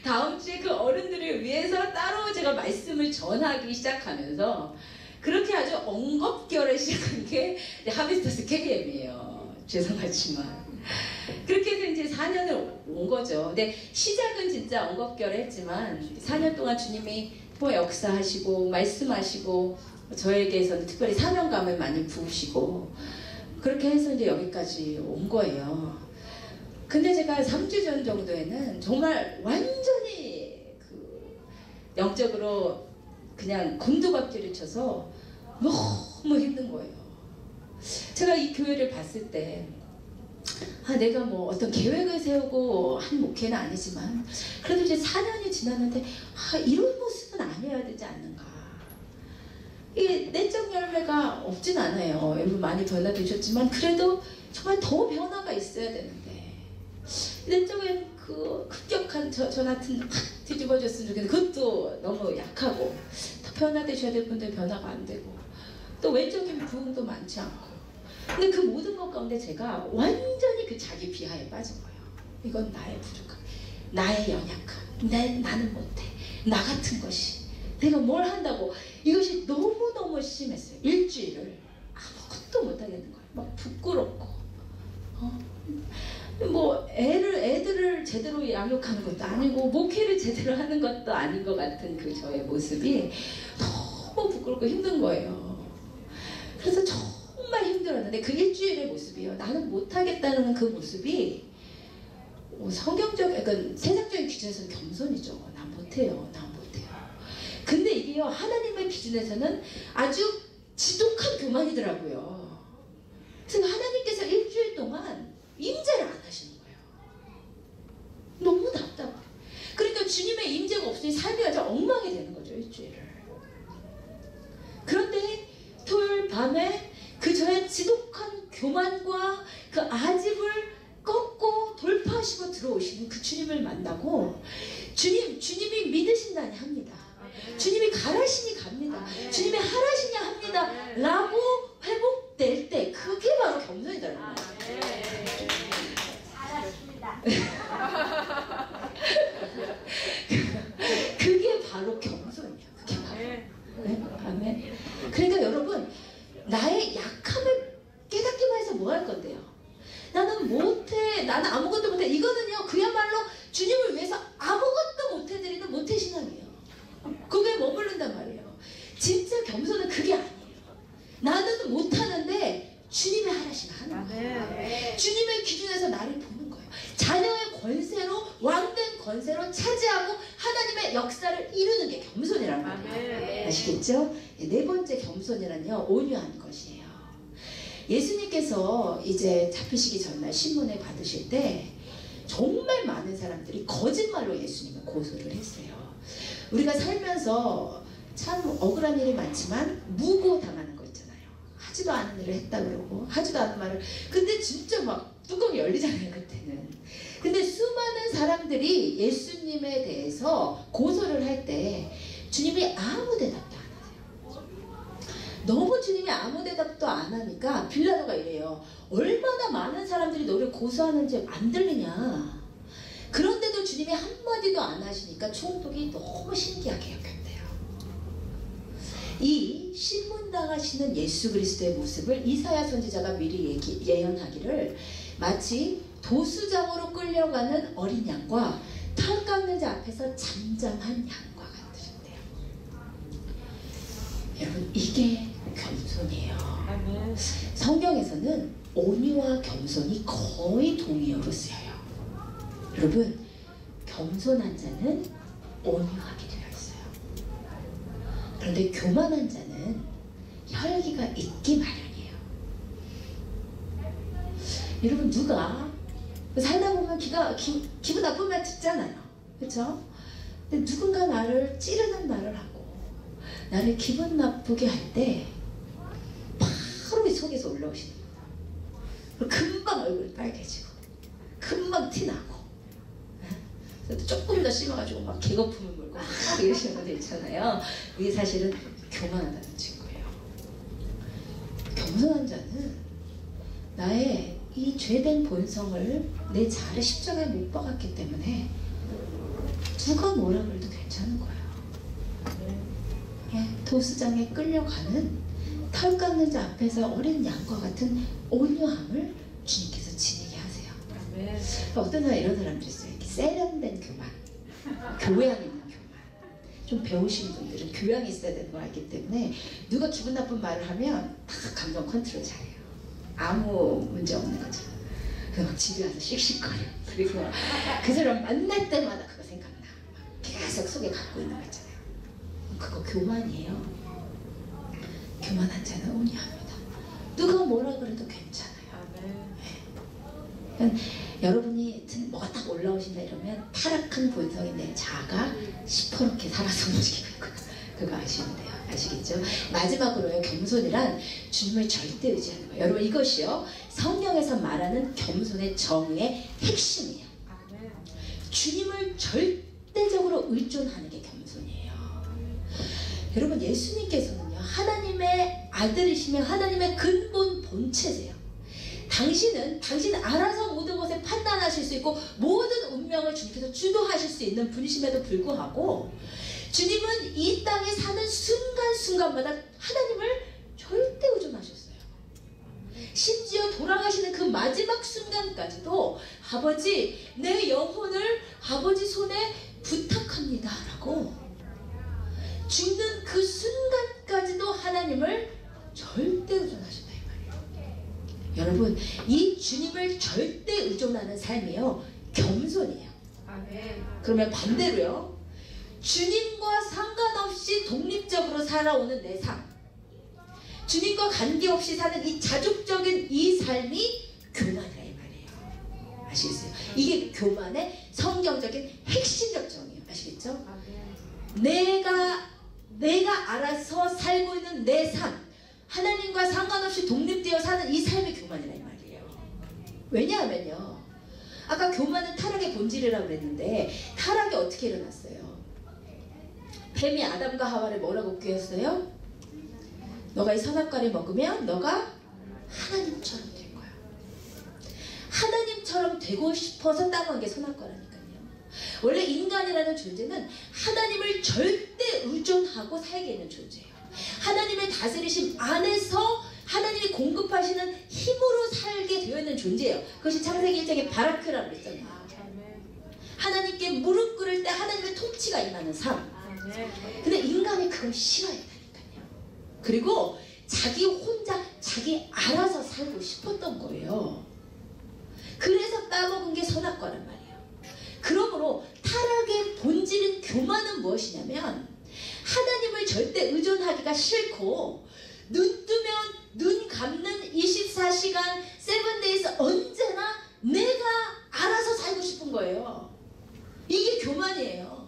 다음 주에 그 어른들을 위해서 따로 제가 말씀을 전하기 시작하면서 그렇게 아주 엉겁결에 시작한 게 하비스터스 KBM이에요. 죄송하지만 그렇게 해서 이제 4년을 온 거죠. 근데 시작은 진짜 엉겁결에 했지만 4년 동안 주님이 뭐 역사하시고 말씀하시고 저에게서는 특별히 사명감을 많이 부으시고 그렇게 해서 이제 여기까지 온 거예요. 근데 제가 3주 전 정도에는 정말 완전히 영적으로 그냥 곤두박질을 쳐서 너무 힘든 거예요. 제가 이 교회를 봤을 때 내가 뭐 어떤 계획을 세우고 한 목회는 아니지만 그래도 이제 4년이 지났는데 이런 모습은 아니어야 되지 않는가. 이게 내적 열매가 없진 않아요. 여러분 많이 변화되셨지만 그래도 정말 더 변화가 있어야 되는데 내적인 그 급격한 저 같은 확 뒤집어졌으면 좋겠는데 그것도 너무 약하고 더 변화되셔야 될 분들 변화가 안 되고 또 외적인 부흥도 많지 않고 근데 그 모든 것 가운데 제가 완전히 그 자기 비하에 빠진 거예요. 이건 나의 부족함, 나의 연약함, 나는 못해, 나 같은 것이 내가 뭘 한다고 이것이 너무너무 심했어요. 일주일을 아무것도 못하겠는 거예요. 막 부끄럽고 뭐 애들을 제대로 양육하는 것도 아니고 목회를 제대로 하는 것도 아닌 것 같은 그 저의 모습이 너무 부끄럽고 힘든 거예요. 그래서 정말 힘들었는데 그 일주일의 모습이요. 나는 못하겠다는 그 모습이 성경적, 약간 세상적인 기준에서는 겸손이죠. 난 못해요. 난 못해요. 근데 이게요. 하나님의 기준에서는 아주 지독한 교만이더라고요. 그래서 하나님께서 일주일 동안 임재를 안 하시는 거예요. 너무 답답해. 그러니까 주님의 임재가 없으니 삶이 아주 엉망이 되는 거죠. 일주일을. 그런데 토요일 밤에 그 저의 지독한 교만과 그 아집을 꺾고 돌파하시고 들어오시는 그 주님을 만나고 주님이 믿으신다니 합니다. 주님이 가라시니 갑니다. 주님이 하라시니 합니다. 라고 회복될 때 그게 바로 겸손이더라고요. 잘하십니다. 그게 바로 겸손이에요. 그게 바로. 네? 아멘. 그러니까 여러분 나의 약함을 깨닫기만 해서 뭐 할 건데요? 나는 못해, 나는 아무것도 못해. 이거는요 그야말로 주님을 위해서 아무것도 못해드리는 모태신앙이에요. 그게 머무른단 말이에요. 진짜 겸손은 그게 아니에요. 나는 못하는데 주님의 하라시면 하는 거예요. 주님의 기준에서 나를 보는 거예요. 자녀의 권세로, 왕된 권세로 차지하고 하나님의 역사를 이루는 게 겸손이란 말이에요. 아시겠죠? 네 번째 겸손이란요 온유한 것이에요. 예수님께서 이제 잡히시기 전날 신문을 받으실 때 정말 많은 사람들이 거짓말로 예수님을 고소를 했어요. 우리가 살면서 참 억울한 일이 많지만 무고당하는 거 있잖아요. 하지도 않은 일을 했다 그러고 하지도 않은 말을, 근데 진짜 막 뚜껑이 열리잖아요 그때는. 근데 수많은 사람들이 예수님에 대해서 고소를 할 때 주님이 아무 대답도 안 하세요. 너무 주님이 아무 대답도 안 하니까 빌라도가 이래요. 얼마나 많은 사람들이 너를 고소하는지 안 들리냐. 그런데도 주님이 한마디도 안 하시니까 총독이 너무 신기하게 여겼대요. 이 신문당하시는 예수 그리스도의 모습을 이사야 선지자가 미리 예언하기를 마치 도수장으로 끌려가는 어린 양과 털 깎는 자 앞에서 잠잠한 양과 같으셨대요. 여러분 이게 겸손이에요. 성경에서는 온유와 겸손이 거의 동의어로 쓰여요. 여러분 겸손한 자는 온유하게 되어 있어요. 그런데 교만한 자는 혈기가 있기 마련이에요. 여러분 누가 살다 보면 기분 나쁘면 듣잖아요. 그렇죠? 근데 누군가 나를 찌르는 말을 하고 나를 기분 나쁘게 할 때 바로 이 속에서 올라오시는 거예요. 금방 얼굴이 빨개지고 금방 티나고 조금 더 심어가지고 막 개거품을 물고 막 이러시는 분들 있잖아요. 이게 사실은 교만하다는 증거예요. 겸손한 자는 나의 이 죄된 본성을 내 자아를 십자가에 못 박았기 때문에 누가 뭐라 그래도 괜찮은 거예요. 예, 도수장에 끌려가는 털 깎는 자 앞에서 어린 양과 같은 온유함을 주님께서 지니게 하세요. 어떤 사람 이런 사람들이 있어요. 이렇게 세련된 교만, 교양 있는 교만. 좀 배우신 분들은 교양이 있어야 되는 걸 알기 때문에 누가 기분 나쁜 말을 하면 다 감정 컨트롤 잘해요. 아무 문제 없는 거죠. 그래서 집에 와서 씩씩거려. 그리고 그 사람 만날 때마다 그거 생각나. 계속 속에 갖고 있는 거 있잖아요. 그거 교만이에요. 교만한 자는 온유합니다. 누가 뭐라 그래도 괜찮아요. 네. 여러분이 뭐가 딱 올라오신다 이러면 타락한 본성인 내 자아가 시퍼렇게 살아서 움직이고 있고 그거 아시면 돼요. 아시겠죠? 마지막으로요. 겸손이란 주님을 절대 의지하는 거예요. 여러분 이것이요. 성경에서 말하는 겸손의 정의의 핵심이에요. 주님을 절대적으로 의존하는 게 겸손이에요. 여러분, 예수님께서는요, 하나님의 아들이시며 하나님의 근본 본체세요. 당신은 알아서 모든 것을 판단하실 수 있고 모든 운명을 주님께서 주도하실 수 있는 분이심에도 불구하고 주님은 이 땅에 사는 순간순간마다 하나님을 절대 의존하셨어요. 심지어 돌아가시는 그 마지막 순간까지도 아버지, 내 영혼을 아버지 손에 부탁합니다 라고 죽는 그 순간까지도 하나님을 절대 의존하셨다 이 말이에요. 여러분, 이 주님을 절대 의존하는 삶이요, 겸손이에요. 그러면 반대로요, 주님과 상관없이 독립적으로 살아오는 내 삶, 주님과 관계없이 사는 이 자족적인 이 삶이 교만이라 이 말이에요. 아시겠어요? 이게 교만의 성경적인 핵심적 정의예요. 아시겠죠? 내가 알아서 살고 있는 내 삶, 하나님과 상관없이 독립되어 사는 이 삶이 교만이라 이 말이에요. 왜냐하면요, 아까 교만은 타락의 본질이라고 그랬는데 타락이 어떻게 일어났어요? 뱀이 아담과 하와를 뭐라고 꾀었어요? 너가 이 선악과를 먹으면 너가 하나님처럼 될 거야. 하나님처럼 되고 싶어서 따먹은 게 선악과라니까요. 원래 인간이라는 존재는 하나님을 절대 의존하고 살게 있는 존재예요. 하나님의 다스리심 안에서 하나님이 공급하시는 힘으로 살게 되어 있는 존재예요. 그것이 창세기 1장의 바라크라고 그랬잖아요. 하나님께 무릎 꿇을 때 하나님의 통치가 임하는 삶. 근데 인간이 그걸 싫어했다니까요. 그리고 자기 혼자 자기 알아서 살고 싶었던 거예요. 그래서 따먹은 게 선악과란 말이에요. 그러므로 타락의 본질인 교만은 무엇이냐면 하나님을 절대 의존하기가 싫고 눈 뜨면 눈 감는 24시간 7days 언제나 내가 알아서 살고 싶은 거예요. 이게 교만이에요.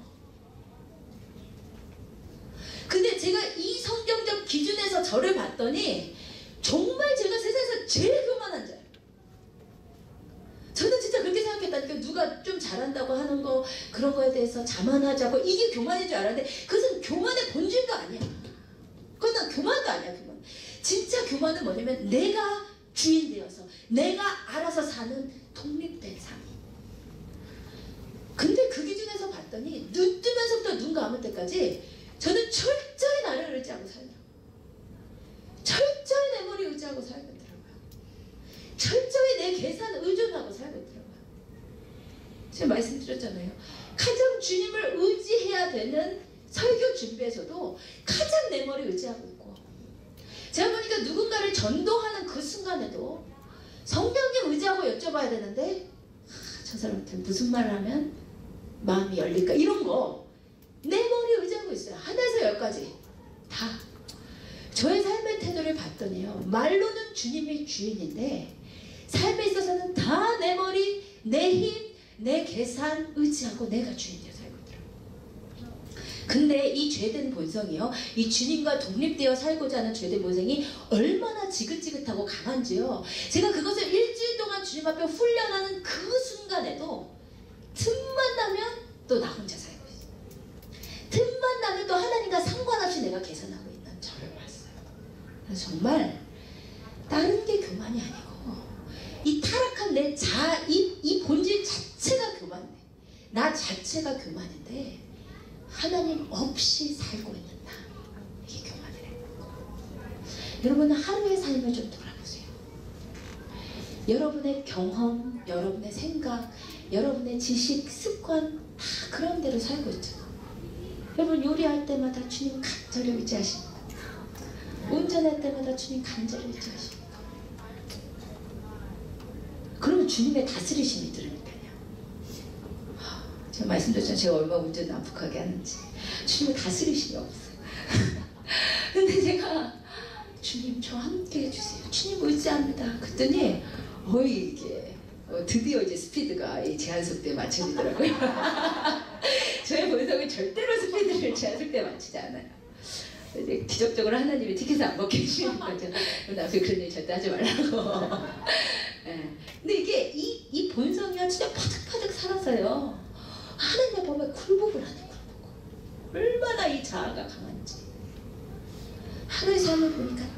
근데 제가 이 성경적 기준에서 저를 봤더니 정말 제가 세상에서 제일 교만한 자예요. 저는 진짜 그렇게 생각했다니까. 누가 좀 잘한다고 하는 거, 그런 거에 대해서 자만하자고, 이게 교만인 줄 알았는데 그것은 교만의 본질도 아니야. 그건 교만도 아니야. 교만. 진짜 교만은 뭐냐면 내가 주인 되어서 내가 알아서 사는 독립된 삶. 근데 그 기준에서 봤더니 눈 뜨면서부터 눈 감을 때까지 저는 철저히 나를 의지하고 살더라고요. 철저히 내 머리 의지하고 살고 있더라고요. 철저히 내 계산을 의존하고 살고 있더라고요. 제가 말씀드렸잖아요. 가장 주님을 의지해야 되는 설교 준비에서도 가장 내 머리 의지하고 있고, 제가 보니까 누군가를 전도하는 그 순간에도 성령님 의지하고 여쭤봐야 되는데 저 사람한테 무슨 말을 하면 마음이 열릴까, 이런 거 내 머리 의지하고 있어요. 하나에서 열까지 다. 저의 삶의 태도를 봤더니요, 말로는 주님이 주인인데 삶에 있어서는 다 내 머리, 내 힘, 내 계산 의지하고 내가 주인 되어 살고 있더라고요. 근데 이 죄된 본성이요, 이 주님과 독립되어 살고자 하는 죄된 본성이 얼마나 지긋지긋하고 강한지요, 제가 그것을 일주일 동안 주님 앞에 훈련하는 그 순간에도 틈만 나면 또 나 혼자 살고 있어요. 틈만 나면 또 하나님과 상관없이 내가 계산하고 있는 저를 봤어요. 그래서 정말 다른 게 교만이 아니고 이 타락한 이 본질 자체가 교만해. 나 자체가 교만인데 하나님 없이 살고 있는 나, 이게 교만이래. 여러분, 하루의 삶을 좀 돌아보세요. 여러분의 경험, 여러분의 생각, 여러분의 지식, 습관 다 그런 대로 살고 있잖아요. 여러분, 요리할 때마다 주님 간절히 의지하십니다. 운전할 때마다 주님 간절히 의지하십니다. 그러면 주님의 다스리심이 들으니까요. 제가 말씀드렸잖아요. 제가 얼마나 운전 난폭하게 하는지. 주님의 다스리심이 없어요. 근데 제가 주님 저 함께 해주세요. 주님 의지합니다. 그랬더니 이게 드디어 이제 스피드가 이 제한 속도에 맞춰지더라고요. 저의 본성은 절대로 스피드를 제한 속도에 맞추지 않아요. 이제 기적적으로 하나님이 티켓을 안 먹게 해주시는 거죠. 나중에 그런 일 절대 하지 말라고. 예. 근데 이게 이 본성이요 진짜 파득파득 살아서요 하나님의 법에 굴복을 하는 굴복. 얼마나 이 자아가 강한지. 하루의 삶을 보니까 다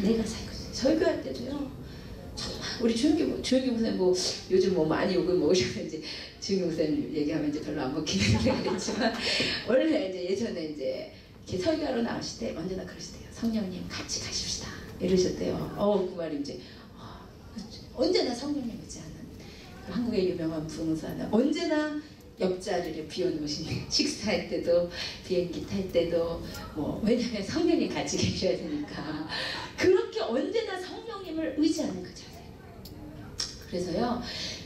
내가 살고 있어요. 설교할 때도요 정말 우리 주영기 목사님 뭐 요즘 뭐 많이 욕을 먹으셨는지 주영기 목사님 얘기하면 이제 별로 안 먹히는 그랬지만 원래 이제 예전에 이제 이렇게 설교하러 나오실 때 언제나 그러시대요. 성령님 같이 가십시다 이러셨대요. 그 말이 이제 언제나 성령님 의지하는 한국의 유명한 부흥사는 언제나 옆자리를 비워놓으신 식사할 때도 비행기 탈 때도 뭐 왜냐면 성령님 같이 계셔야 되니까 그렇게 언제나 성령님을 의지하는 그 자세. 그래서요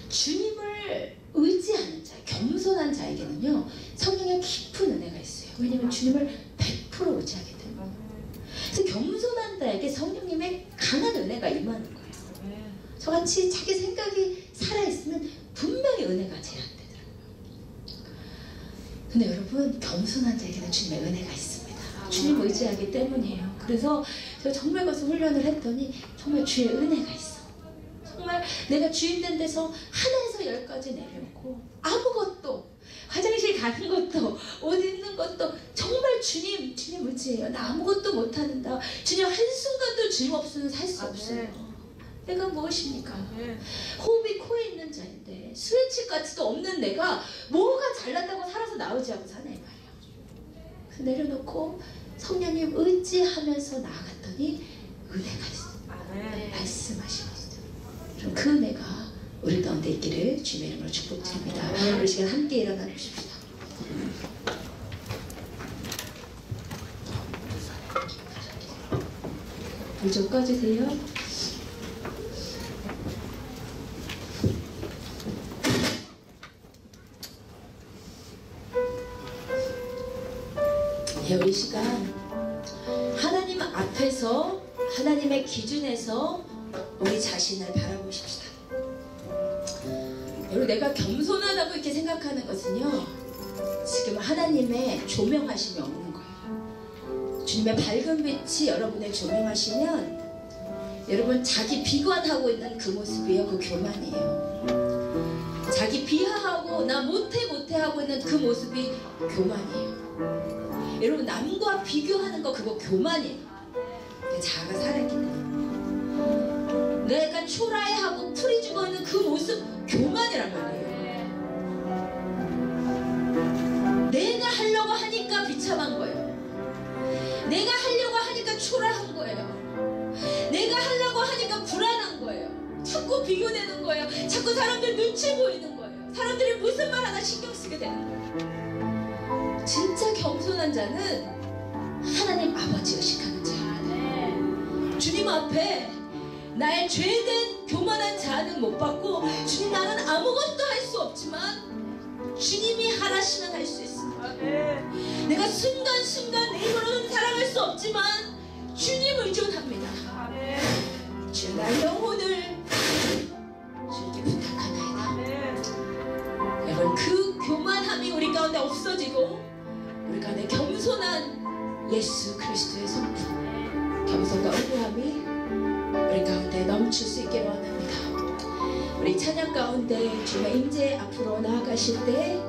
주님을 의지하는 자, 겸손한 자에게는요 성령의 깊은 은혜가 있어요. 왜냐면 주님을 100% 의지하기 때문에. 그래서 겸손한 자에게 성령님의 강한 은혜가 임하는 거예요. 저같이 자기 생각이 살아있으면 분명히 은혜가 제한되더라고요. 근데 여러분 겸손한 자에게는 주님의 은혜가 있습니다. 주님 의지하기 때문이에요. 그래서 제가 정말 가서 훈련을 했더니 정말 주의 은혜가 있어. 정말 내가 주인된 데서 하나에서 열까지 내려오고 아무것도 화장실 가는 것도 옷 입는 것도 정말 주님 의지해요. 나 아무것도 못하는다. 주님 한순간도 주님 없으면 살 수 없어요. 내가 무엇입니까? 호흡이 코에 있는 자인데 스웨치까지도 없는 내가 뭐가 잘났다고 살아서 나오지 않고 사네 말이야. 그래서 내려놓고 성령님 의지하면서 나아갔더니 은혜가 있어요. 말씀하시고 있어요. 그 은혜가 우리 가운데 있기를 주님의 이름으로 축복드립니다. 우리 시간 함께 일어나 주십시다. 불 좀 꺼주세요. 우리 시간 하나님 앞에서 하나님의 기준에서 우리 자신을 바라보십시다. 여러분 내가 겸손하다고 이렇게 생각하는 것은요 지금 하나님의 조명하심이 없는 거예요. 주님의 밝은 빛이 여러분을 조명하시면 여러분 자기 비관하고 있는 그 모습이에요. 그 교만이에요. 자기 비하하고 나 못해 하고 있는 그 모습이 교만이에요. 여러분 남과 비교하는 거 그거 교만이에요. 내 자아가 살아있기 때문에. 내가 약간 초라해하고 풀이 죽어있는 그 모습 교만이란 말이에요. 내가 하려고 하니까 비참한 거예요. 내가 하려고 하니까 초라한 거예요. 내가 하려고 하니까 불안한 거예요. 자꾸 비교되는 거예요. 자꾸 사람들 눈치 보이는 거예요. 사람들이 무슨 말 하나 신경 쓰게 되는 거예요. 진짜 겸손한 자는 하나님 아버지 의식하는 자입니다. 주님 앞에 나의 죄된 교만한 자아는 못 받고 주님 나는 아무것도 할 수 없지만 주님이 하라시면 할 수 있습니다. 내가 순간순간 내 힘으로는 살아갈 수 없지만 주님 의존합니다. 주여 나의 영혼을 주님께 부탁하나이다. 여러분 그 교만함이 우리 가운데 없어지고 우리 가운데 겸손한 예수 그리스도의 성품, 겸손과 의무함이 우리 가운데 넘칠 수 있기를 원합니다. 우리 찬양 가운데 주님의 임재 앞으로 나아가실 때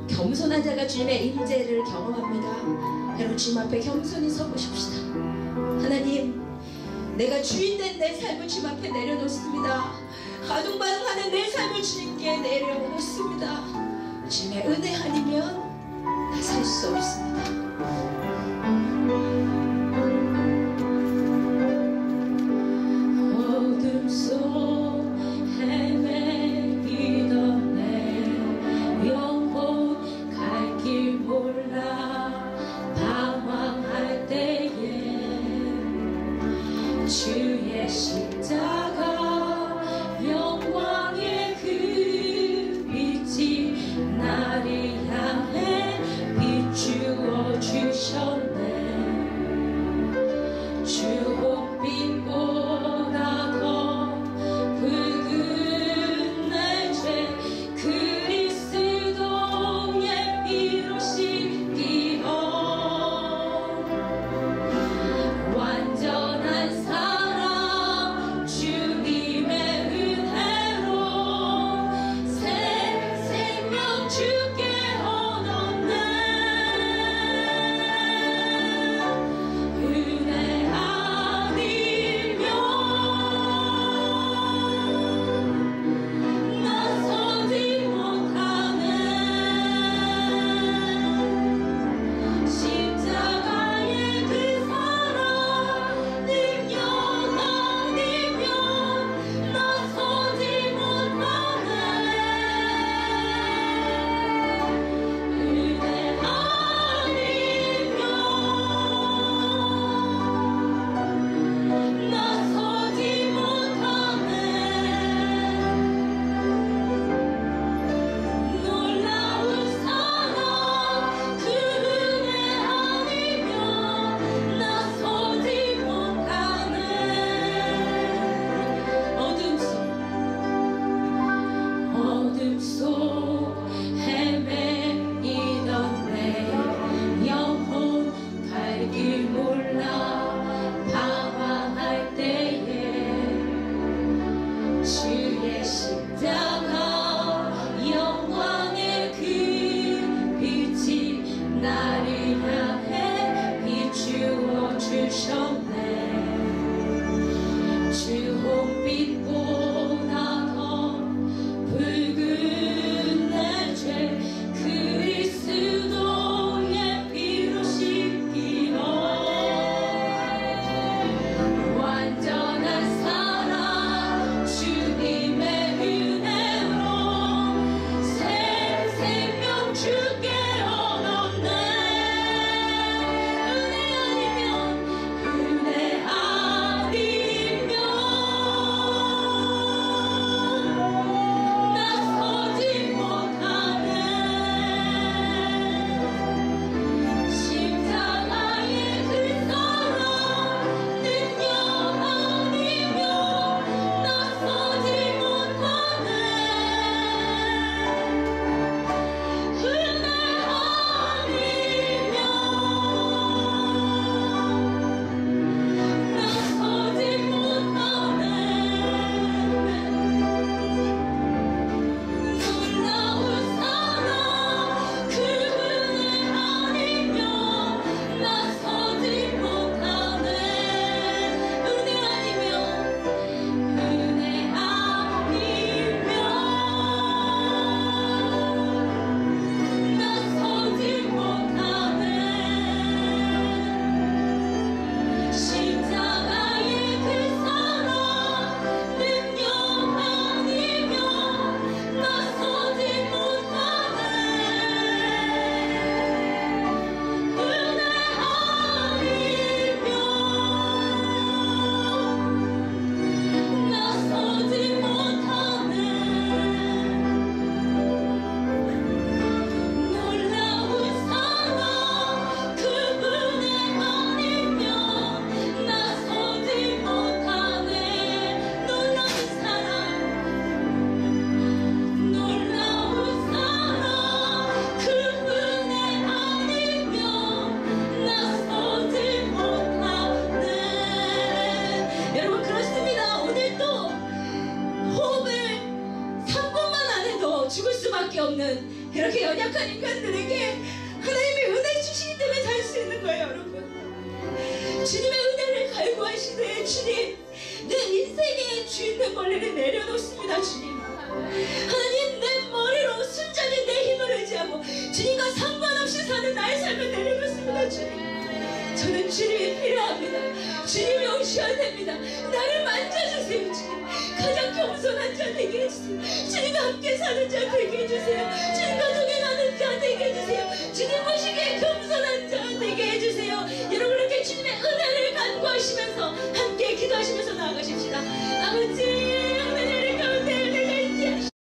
겸손한 자가 주님의 임재를 경험합니다. 여러분 주님 앞에 겸손히 서보십시다. 하나님 내가 주인된 내 삶을 주님 앞에 내려놓습니다. 가둥바둥하는 내 삶을 주님께 내려놓습니다. 주님의 은혜 아니면 나 살 수 없습니다. 어둠 속 헤매이던 내 영혼 갈 길 몰라 방황할 때에 주의 십자가 영광의 그 빛이 나를 향해 비추어 없는 이렇게 연약한 인간들에게 하나님의 은혜 주시기 때문에 살 수 있는 거예요, 여러분. 주님의 은혜를 갈구하시되 주님, 내 인생의 주인된 권리를 내려놓습니다. 주님, 하나님, 내 머리로 순전히 내 힘을 의지하고 주님과 상관없이 사는 나의 삶을 내려놓습니다. 주님, 저는 주님이 필요합니다. 주님이 오셔야 됩니다. 나를 만져주세요. 주님, 가장 겸손한 자 되게 해주세요. 주님과 함께 사는 자 되게 해주세요. 주님과